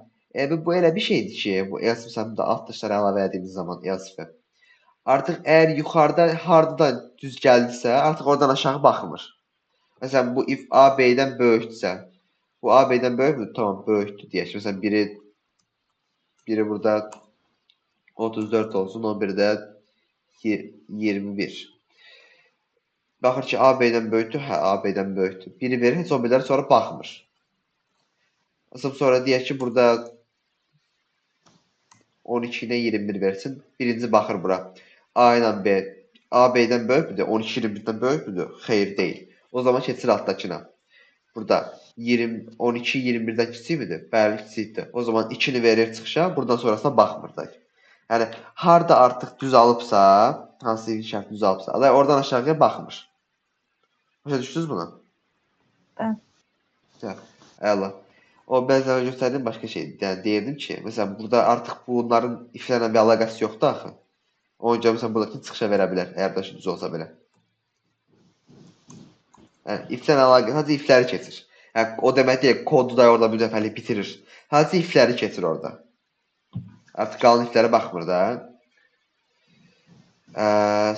Bu elə bir şeydir ki, bu else if-in də alt dışlara əlavə etdiyiniz zaman else if-i. Artıq əgər yuxarıda hardadan düz gəldisə, artıq oradan aşağı baxmır. Məsələn, bu if A B-dən böyükdürsə, bu A B-dən böyükdür, tamam, böyükdür deyək. Məsələn, biri burada 34 olsun, o biri də 21. Baxır ki, A B-dən böyükdür, hə, A B-dən böyükdür. Biri verir, heç o birləri sonra baxmır. Sonra deyək ki, burada 12 ilə 21 versin. Birinci baxır bura. A ilə B. A B-dən böyükdür, 12 21-dən böyükdür? Xeyr, deyil. O zaman keçir altdakına. Burada 12 21-dən kiçik midir? Bəli, kiçikdir. O zaman 2-ni verir çıxışa, buradan sonrasına baxmır da. Yəni harda artıq düz alıbsa, hansı bir şərt düz alıbsa, oradan aşağıya baxmır. Başa düşdünüz buna? Bəli. Güzel. Əla. O bəzən göstərdiyim başqa şeydir. Yəni deyirdim ki, məsələn burada artıq bunların iflərlə bir əlaqəsi yoxdur axı. Ona görə məsələn buradakı çıxışa verə bilər, əgər daşı düz olsa belə. Yəni iflərlə əlaqə, sadəcə ifləri keçir. Yəni o demək deyil, kodu da orada bir dəfəlik bitirir. Sadəcə ifləri keçir orada. Artıq qalan iflərə baxmır da.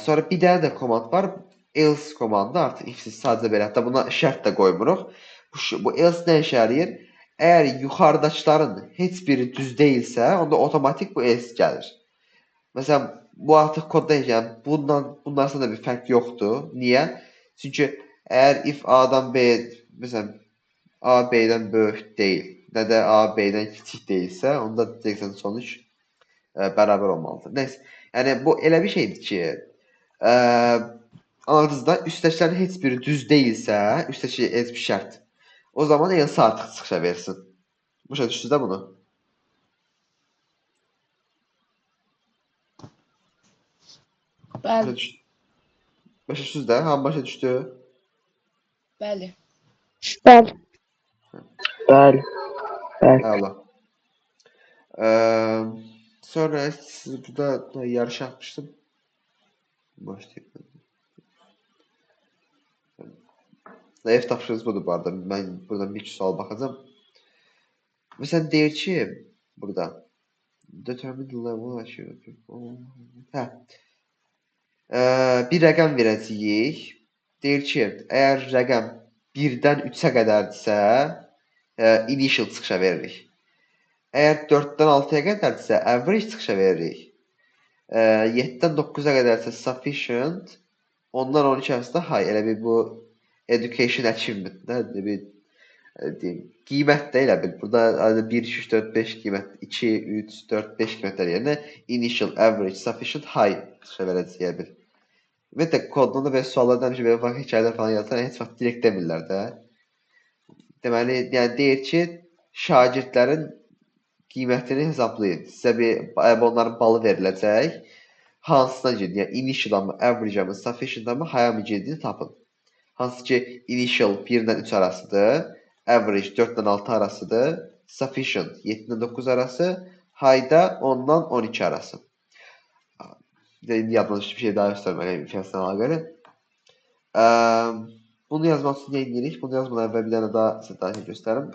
Sonra bir dənə də komand var. Else komandı artıq ifsiz sadəcə belə. Hətta buna şərt də qoymuruq. Bu else nə işə yarayır? Əgər yuxarıdakıların heç biri düz deyilsə, onda otomatik bu else gəlir. Məsələn, bu artıq kodda yəni bundan arasında da bir fərq yoxdur. Niyə? Çünki əgər if A-dan B, məsələn, A B-dən böyük deyil, nə də A B-dən kiçik deyilsə, onda deyirsən sonuç bərabər olmalıdır. Nəysə, yəni bu elə bir şeydir ki, anladınızda üstəkilərin heç biri düz deyilsə, üstəki heç bir şərt, o zaman else artıq çıxışa versin. Başa düşdünüz də bunu? Bəli, Başa düşdünüz də? Hamı başa düşdü? bəli. Bəli. Bəli. Bəli. Əla. Sonra siz burada yarış atmışdım. Başlayayım. Zayıf tapşırığınız budur bu arada. Mən buradan bir iki sual baxacağım. Məsələn, deyir ki, burada determine the level hə. Bir rəqəm verəcəyik. Deyir ki, əgər rəqəm 1-dən 3-ə qədərdirsə, initial çıxışa veririk. Əgər 4-dən 6-ya qədərdirsə, average çıxışa veririk. 7-dən 9-a qədərsə sufficient, ondan 12 arasında high. Elə bir bu education achievement, nədir? Bir deyim, qiymət də elə bil. Burada 1, 2, 3, 4, 5 qiymət, 2, 3, 4, 5 qiymətlər yerinə initial, average, sufficient, high çıxışa verəcəyə bil. Ümumiyyətlə, kodda da belə suallardan ki, belə hekayələr falan yazsan, heç vaxt direkt demirlər də. Deməli, yəni deyir ki, şagirdlərin qiymətini hesablayın. Sizə onların balı veriləcək. Hansına girdin? Yəni initial-a mı, average-a mı, sufficient-a mı, high-a mı girdiyini tapın. Hansı ki, initial 1-dən 3 arasıdır, average 4-dən 6 arasıdır, sufficient 7-dən 9 arası, high-da 10-dan 12 arası. Yaddan bir şey daha göstərməliyim fiyasına əlaqəli. Bunu yazmaq üçün nə edirik? Bunu yazmadan əvvəl bir dənə daha sizə göstərim.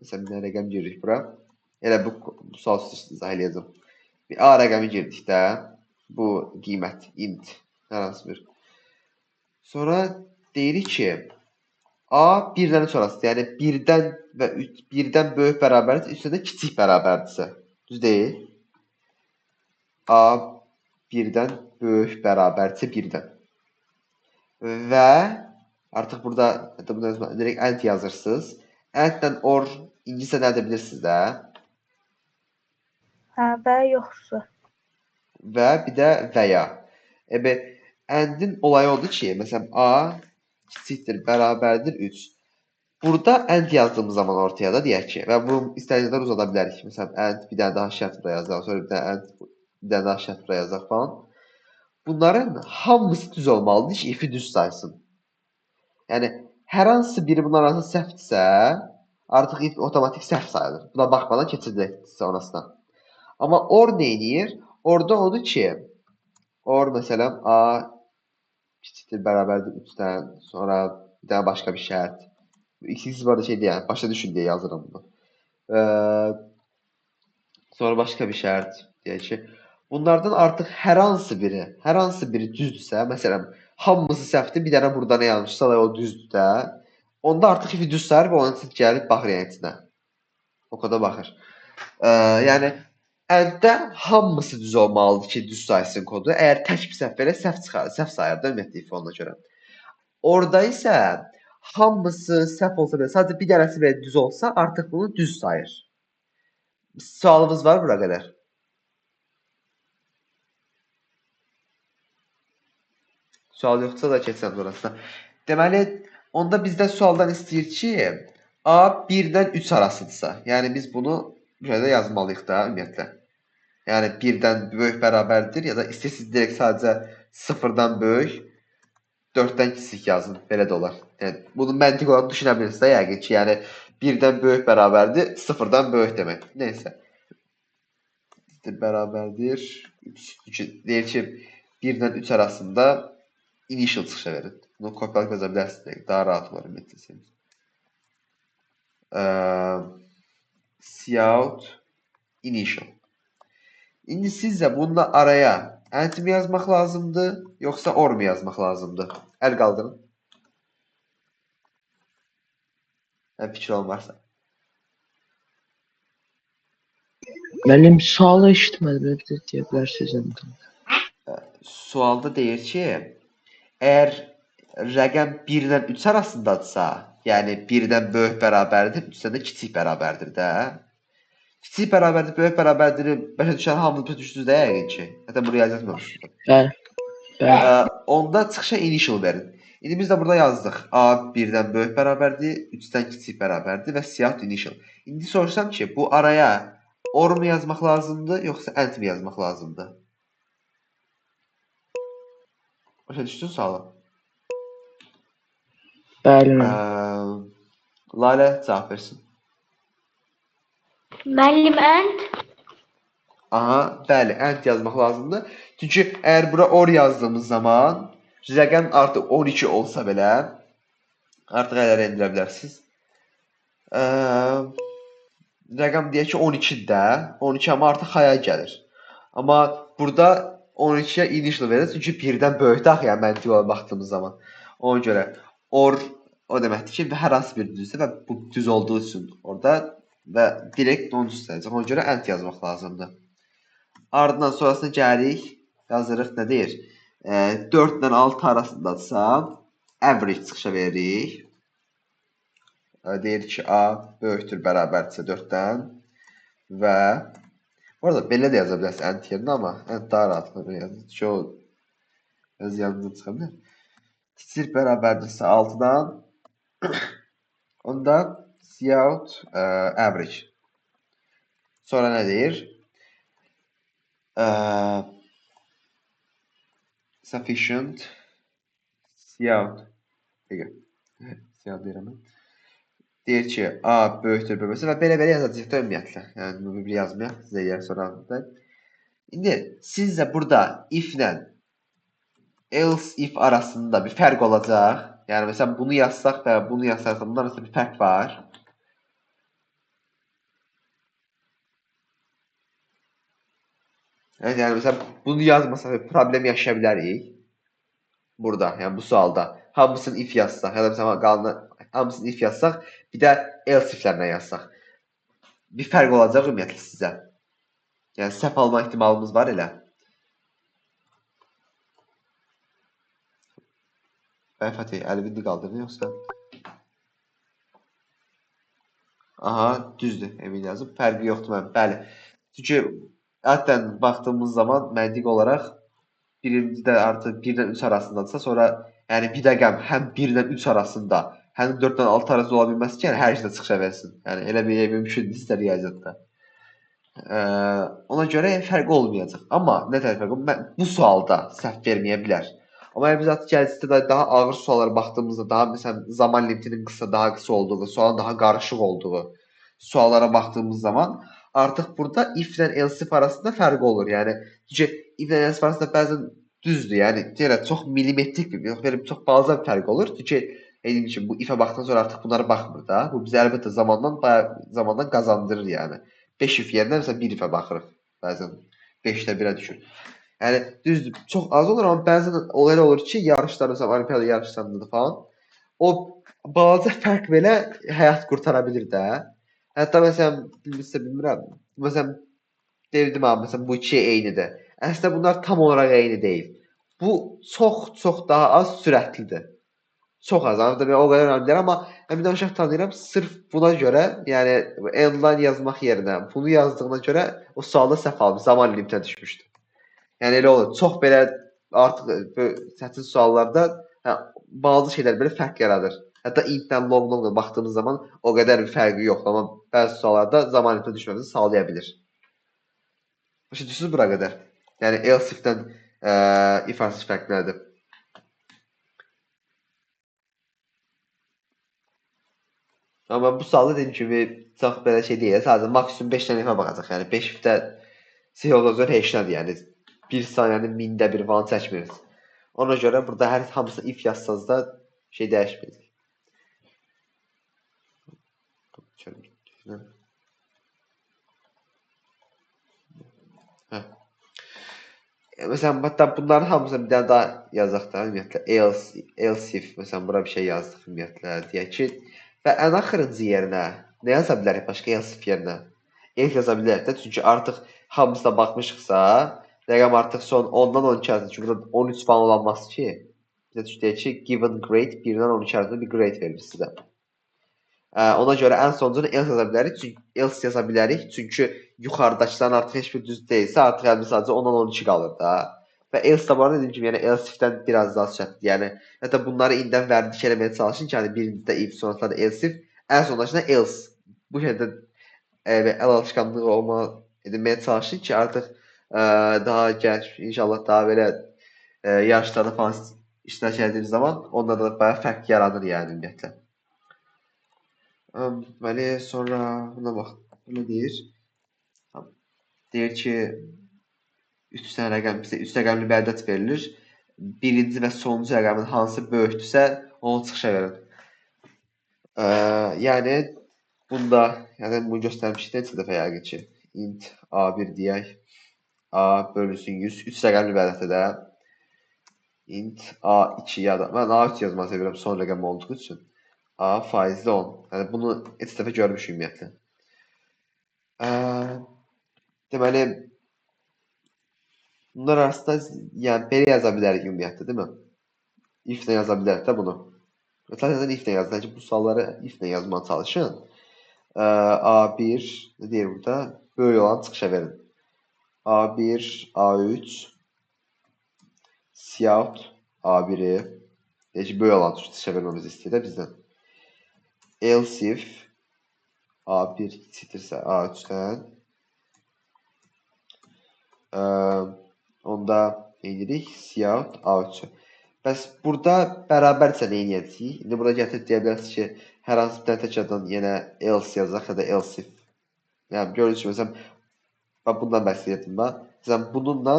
Məsələn, bir dənə rəqəm giririk bura. Elə bu sual üstü izah eləyəcəm. Bir A rəqəmi girdik də. Bu qiymət, int, hər hansı bir. Sonra deyirik ki, A 1-dən 3 arasıdır. Yəni 1-dən və 1-dən böyük bərabərdirsə, üstədə kiçik bərabərdirsə. Düz deyil. A 1-dən böyük bərabərdirsə 1-dən. Və artıq burada direkt and yazırsınız. And-dən or ingiliscə nə edə bilirsiniz də? Hə, və yoxsa. Və bir də və ya. And-in olayı odur ki, məsələn A kiçikdir, bərabərdir 3. Burada and yazdığımız zaman ortaya da deyək ki, və bunu istədiyimizdən uzada bilərik. Məsələn, and bir dənə daha şərt buraya yazaq, sonra bir dənə and bir dənə daha şərt buraya yazaq falan. Bunların hamısı düz olmalıdır ki, if-i düz saysın. Yəni, hər hansı biri bunların arasında səhvdirsə, artıq if otomatik səhv sayılır. Buna baxmadan keçirdək sonrasına. Amma or nə edir? Orada odur ki, or məsələn A kiçikdir, bərabərdir 3-dən, sonra bir dənə başqa bir şərt. X bu arada şey deyək, başa düşün deyə yazıram bunu. Sonra başqa bir şərt deyək ki, bunlardan artıq hər hansı biri düzdürsə, məsələn, hamısı səhvdir, bir dənə burada nə yanlışsa da o düzdür də, onda artıq ifi düz sayır və onun üçün gəlib baxır yəni içinə. O kadar baxır. Yəni əldə hamısı düz olmalıdır ki, düz saysın kodu. Əgər tək bir səhv verə səhv sayar da ümumiyyətlə if ona görə. Orada isə hamısı səhv olsa belə, sadəcə bir dənəsi belə düz olsa, artıq bunu düz sayır. Sualımız var bura qədər. Sual yoxsa da keçsən orasına. Deməli, onda bizdən sualdan istəyir ki, A 1-dən 3 arasıdırsa. Yəni biz bunu burada yazmalıyıq da ümumiyyətlə. Yəni 1-dən böyük bərabərdir ya da istəyirsiniz direkt sadəcə 0-dan böyük, 4-dən kiçik yazın. Belə də olar. Yəni bunu məntiq olaraq düşünə bilirsiniz də yəqin ki, yəni 1-dən böyük bərabərdir, 0-dan böyük demək. Neysə. Bərabərdir. Deyir ki, 1-dən 3 arasında initial çıxışa verin. Bunu kopyalayıb yaza bilərsiniz. Daha rahat olar ümumiyyətlə. Cout initial. İndi sizcə bununla araya and mi yazmaq lazımdır, yoxsa or mu yazmaq lazımdır? Əl qaldırın. Fikir olmarsa. Müəllim sualı eşitmədim, deyə bilərsiniz. Sualda deyir ki, əgər rəqəm 1-dən 3 arasındadırsa, yəni 1-dən böyük bərabərdir, 3-dən də kiçik bərabərdir də. Kiçik bərabərdir, böyük bərabərdir, başa düşən hamımız başa düşdünüz də yəqin ki. Hətta buraya yazmamışsınız. Bəli. Onda çıxışa initial verin. İndi biz də burada yazdıq. A 1-dən böyük bərabərdir, 3-dən kiçik bərabərdir və siyah initial. İndi soruşsam ki, bu araya or mu yazmaq lazımdır, yoxsa and mi yazmaq lazımdır? Başa düşdün sualı? Bəli. Lalə cavab versin. Müəllim and. Aha, bəli, and yazmaq lazımdır. Çünki əgər bura or yazdığımız zaman rəqəm artıq 12 olsa belə artıq əllərə endirə bilərsiniz. Rəqəm deyək ki 12-də, 12 amma artıq xaya gəlir. Amma burada 12-yə initial verir, çünki 1-dən böyükdə axı, yəni məntiq olaraq baxdığımız zaman. Ona görə or o deməkdir ki, hər hansı bir düzdür və bu düz olduğu üçün orada və direkt onu üstələcək. Ona görə and yazmaq lazımdır. Ardından sonrasına gəlirik, yazırıq nə deyir? 4-dən 6 arasındadırsa average çıxışa veririk. Deyir ki, A böyükdür, bərabərdirsə 4-dən və orada belə də yaza bilərsiniz and yerinə, amma and daha rahatlıqla yazın. Çünki öz yanınıza çıxa bilər. Kiçik bərabərdirsə 6-dan onda cout average. Sonra nə deyir? Sufficient cout. Cout deyirəm mən. Deyir ki, A böyükdür bölməsi və belə-belə yazacaq da ümumiyyətlə. Yəni, bunu bir yazmayaq, sizə yer sonra anlatayım. İndi, sizcə burada if-lə else if arasında bir fərq olacaq. Yəni, məsələn, bunu yazsaq və bunu yazsaq da bunun arasında bir fərq var. Yəni, məsələn, bunu yazmasaq bir problem yaşaya bilərik. Burada, yəni bu sualda. Hamısını if yazsaq, ya da məsələn, qalanı hamısını if yazsaq, bir də else iflərlə yazsaq. Bir fərq olacaq ümumiyyətlə sizə. Yəni səhv alma ehtimalımız var elə. Fatih, əlbində qaldırdın yoxsa? Aha, düzdür, emin yazıb. Fərqi yoxdur mən. Bəli. Çünki həttən baxdığımız zaman məntiq olaraq birincidə artıq 1-dən 3 arasındadırsa, sonra yəni bir rəqəm həm 1-dən 3 arasında, həm 4-dən 6 arasında ola bilməz ki, yəni hər şeydə çıxışa versin. Yəni elə bir mümkündür istər riyaziyyatda. Ona görə fərq olmayacaq. Amma nə tər fərq? Bu sualda səhv verməyə bilər. Amma biz artıq gələcəkdə daha ağır suallara baxdığımızda, daha məsələn zaman limitinin daha qısa olduğu, sualın daha qarışıq olduğu suallara baxdığımız zaman artıq burada if ilə else if arasında fərq olur. Yəni çünki if ilə else arasında bəzən düzdür. Yəni deyirəm çox milimetrik bir, çox balaca bir fərq olur. Çünki dediyim kimi bu ifə baxdıqdan sonra artıq bunlara baxmır da. Bu bizə əlbəttə zamandan qazandırır yəni. 5 if yerinə məsələn 1 ifə baxırıq. Bəzən 5-də 1-ə düşür. Yəni düzdür, çox az olur, amma bəzən elə olur ki, yarışlar məsələn olimpiada yarışlarında falan o balaca fərq belə həyat qurtara bilir də. Hətta məsələn bilmirəm. Məsələn dedim abi məsələn bu iki eynidir. Əslində bunlar tam olaraq eyni deyil. Bu çox daha az sürətlidir. Çox az. Anladın mı? O qədər önəmli deyil, amma mən bir də uşaq tanıyıram sırf buna görə, yəni online yazmaq yerinə bunu yazdığına görə o sualda səhv almış, zaman limitinə düşmüşdü. Yəni elə olur. Çox belə artıq çətin suallarda bazı şeylər belə fərq yaradır. Hətta intdən long baxdığınız zaman o qədər bir fərqi yoxdur, amma bəzi suallarda zaman limitinə düşməmizi sağlaya bilir. Başa düşürsünüz bura qədər? Yəni else if-dən if arası fərqləridir. Amma bu sualda dediyim kimi çox belə şey deyil. Sadəcə maksimum 5 dənə ifə baxacaq. Yəni 5 ifdə psixoloqlar heç nədir. Yəni 1 saniyənin 1000də bir falan çəkmirik. Ona görə burada hər hamısını if yazsanız da şey dəyişməyəcək. Hə. Məsələn, hətta bunların hamısını bir dənə daha yazaq da, ümumiyyətlə else if, məsələn, bura bir şey yazdıq ümumiyyətlə, deyək ki, və ən axırıncı yerinə nə yaza bilərik başqa else if yerinə? If yaza bilərik də, çünki artıq hamısına baxmışıqsa, rəqəm artıq son 10-dan 12 arasında, çünki burada 13 falan olanmaz ki, bizə deyək ki, given grade 1-dən 12 arasında bir grade verir sizə. Ona görə ən sonuncunu else yaza bilərik, else yaza bilərik, çünki yuxarıdakıların artıq heç bir düz deyilsə, artıq əlində sadəcə 10-dan 12 qalır da. Və else da bu arada dediyim kimi, yəni else if-dən biraz daha sürətli. Yəni hətta bunları indidən vərdiş eləməyə çalışın ki, yəni birincidə if, sonrasında else if, ən sonrasında else. Bu şəkildə əl alışkanlığı edinməyə çalışın ki, artıq daha gəç, inşallah daha belə yarışlarda falan iştirak etdiyiniz zaman onlarda da bayağı fərq yaradır yəni ümumiyyətlə. Bəli, sonra buna bax, bunu deyir. Deyir ki, 3 dənə rəqəm bizə 3 rəqəmli bir ədəd verilir. Birinci və sonuncu rəqəmin hansı böyükdürsə, onu çıxışa verin. Yəni bunda, yəni bunu göstərmişdik neçə dəfə yəqin ki, int A1 deyək, A bölünsün 100, 3 rəqəmli bir ədəddir də. Int A2 ya da, mən A3 yazmanı sevirəm son rəqəm olduğu üçün. A faizli 10. Yəni bunu neçə dəfə görmüşük ümumiyyətlə. Deməli, bunlar arasında yəni belə yaza bilərik ümumiyyətlə, deyil mi? If-lə yaza bilərik də bunu. Məsələn, if-lə yazın ki, bu sualları if-lə yazmağa çalışın. A1, nə deyir burada? Böyük olan çıxışa verin. A1, A3, Siyahut A1-i, deyək ki, böyük olan çıxışa verməmizi istəyir də bizdən. Else if A1 kiçikdirsə A3-dən, onda edirik Siyahut A3-ü. Bəs burada bərabərsə nə edəcəyik? İndi burada gətirib deyə bilərsiniz ki, hər hansı bir təkərdən yenə else yazacaq ya da else if. Yəni görürsünüz ki, məsələn, bundan bəhs edirdim mən. Məsələn, bununla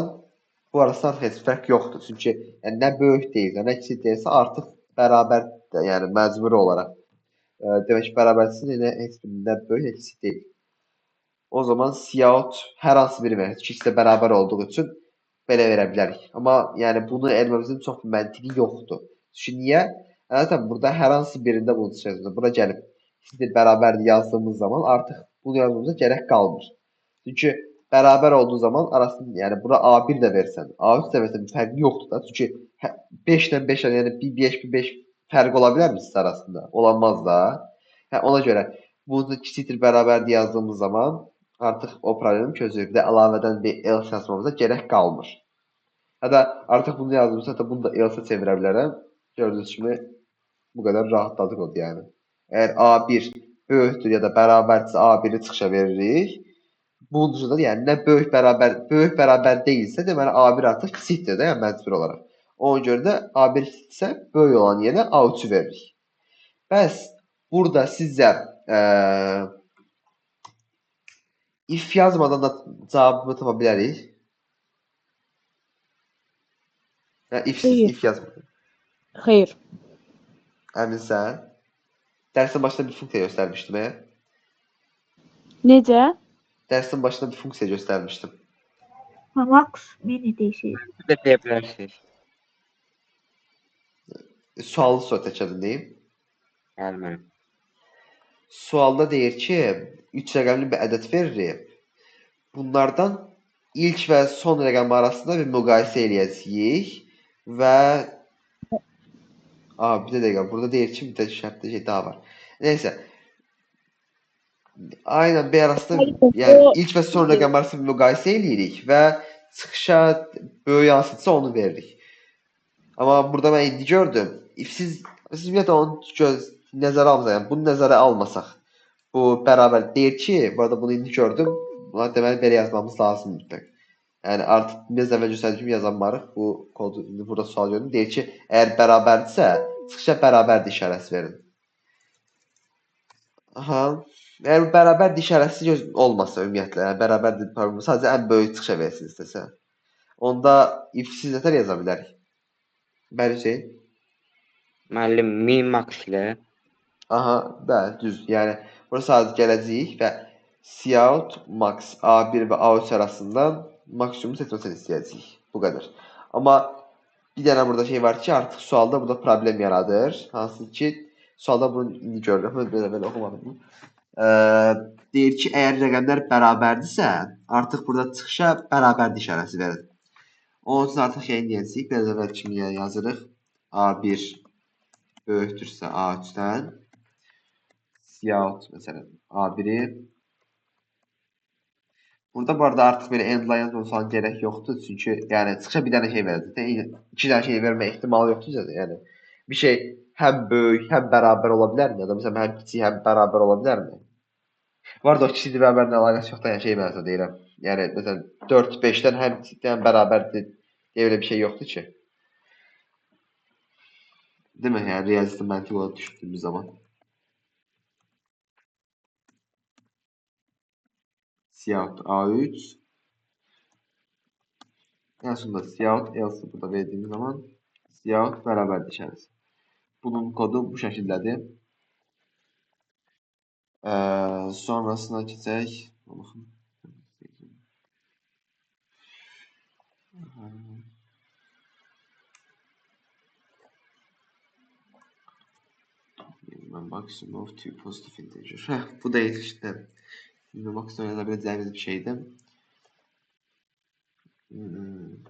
bu arasında artıq heç fərq yoxdur. Çünki yəni, nə böyük deyilsə, nə kiçik deyilsə artıq bərabərdir, yəni məcburi olaraq. Demək ki, bərabərsin, heç birində böyük, heç kiçik deyil. O zaman Siyahut hər hansı biri verir. Çünki ikisi də bərabər olduğu üçün belə verə bilərik. Amma yəni bunu elməmizin çox bir məntiqi yoxdur. Çünki niyə? Əlbəttə burada hər hansı birində bunu çıxacağıq. Bura gəlib ikisi də bərabərdir yazdığımız zaman artıq bunu yazmamıza gərək qalmır. Çünki bərabər olduğu zaman arasında yəni bura A1 də versən, A3 də versən fərqi yoxdur da. Çünki 5 ilə 5 yəni 1-5 fərq ola bilər mi sizin arasında? Olanmaz da. Ona görə bunu kiçikdir bərabərdir yazdığımız zaman artıq o problemi çözülür. Bir də əlavədən bir else yazmamıza gərək qalmır. Hətta artıq bunu yazdığımızda da bunu da else çevirə bilərəm. Gördüyünüz kimi bu qədər rahatladıq oldu yəni. Əgər A1 böyükdür ya da bərabərdirsə A1-i çıxışa veririk. Bunun dışında yəni nə böyük bərabər deyilsə, deməli A1 artıq kiçikdir də, yəni məcbur olaraq. Ona görə də A1 kiçiksə böyük olan yerə A3-ü veririk. Bəs burada sizcə if yazmadan da cavabını tapa bilərik. If yazmadan. Xeyr. Əminsən? Dərsin başında bir funksiya göstərmişdim. Necə? Dərsin başında bir funksiya göstərmişdim. Max mini deyir. Bir də deyə bilərsiniz. Sualı təkrar deyim. Bəli, müəllim. Sualda deyir ki, 3 rəqəmli bir ədəd verir. Bunlardan ilk və son rəqəm arasında bir müqayisə eləyəcəyik və bir də dəqiqə, burada deyir ki, bir də şərtli şey daha var. Neysə. Aynen bir arasında yəni ilk və son rəqəm arasında bir müqayisə eləyirik və çıxışa böyük yansıtsa onu veririk. Amma burada mən indi gördüm. Siz ümumiyyətlə onu nəzərə almasaq, yəni bunu nəzərə almasaq, bu bərabər deyir ki, bu arada bunu indi gördüm. Buna deməli belə yazmamız lazımdır. Yəni artıq biraz əvvəl göstərdiyim kimi yazanmarıq. Bu kodu indi burada sual gördüm. Deyir ki, əgər bərabərdirsə, çıxışa bərabərdir işarəsi verin. Aha. Əgər bu bərabərdir işarəsi olmasa ümumiyyətlə, yəni bərabərdir, sadəcə ən böyük çıxışa versin istəsə. Onda if-siz nətər yaza bilərik? Bəli Hüseyin? Müəllim min max ilə Aha, bəli, düz. Yəni bura sadəcə gələcəyik və Cout max A1 və A3 arasından maksimum seçməsini istəyəcəyik. Bu qədər. Amma bir dənə burada şey var ki, artıq sualda burada problem yaradır. Hansı ki, sualda bunu indi görürəm. Mən belə oxumadım. Deyir ki, əgər rəqəmlər bərabərdirsə, artıq burada çıxışa bərabərdir işarəsi verin. Onun üçün artıq şeyini deyəcəyik. Biraz əvvəl kimi yazırıq. A1 böyükdürsə A3-dən. Cout məsələn A1-i. Burada bu arada artıq belə endline yazmasan gerək yoxdur. Çünki yəni çıxışa bir dənə şey verəcək. İki dənə şey vermə ehtimalı yoxdur. Yəni bir şey həm böyük, həm bərabər ola bilərmi? Ya da məsələn həm kiçik, həm bərabər ola bilərmi? Bu arada o kiçik bərabərlə əlaqəsi yoxdur. Yəni şey mənasında deyirəm. Yəni məsələn 4 5-dən həm kiçikdən həm bərabərdir deyə belə bir şey yoxdur ki. Değil mi? Yəni riyaziyyatın məntiq olaraq düşündüyümüz zaman. Cout A3 en sonunda Cout else burada verdiğimiz zaman Cout bərabərdir işarəsi. Bunun kodu bu şəkildədir. Sonrasına keçək. Maximum of two positive integer. Bu da işte. Maksimum yazabileceğimiz bir şeydi.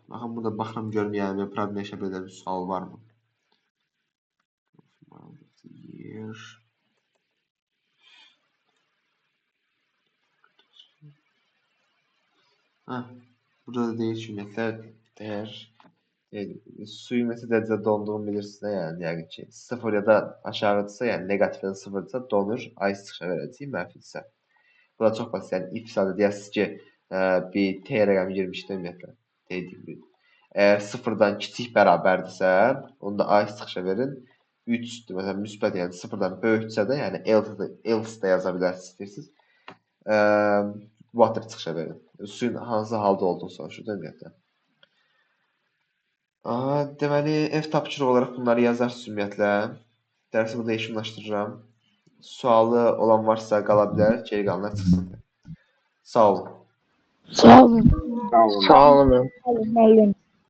Baxın burada baxıram görüm yəni bir problem yaşa biləcək bir sual var mı? Burada da deyir ki, ümumiyyətlə dəyər suyu ümumiyyətlə dərəcədə donduğunu bilirsiniz də, yəni yəqin ki 0 ya da aşağıdırsa, yəni negatifdən 0-dırsa donur, ice çıxışa verəcək, mənfidirsə. Burada çox basit, yəni if sadə deyəsiniz ki, bir t rəqəmi girmişdir ümumiyyətlə. Deyim bir. Əgər 0-dan kiçik bərabərdirsə, onda ice çıxışa verin. 3-dür, məsələn, müsbət, yəni 0-dan böyüksə də, yəni else də yaza bilərsiniz istəyirsiniz. Water çıxışa verin. Suyun hansı halda olduğunu soruşur da ümumiyyətlə. Deməli, ev tapşırığı olaraq bunları yazarsınız ümumiyyətlə. Dərsi burada yekunlaşdırıram. Sualı olan varsa qala bilər, geri qalanlar çıxsın. Sağ olun. Sağ olun. Sağ olun. Sağ olun. Müəllim.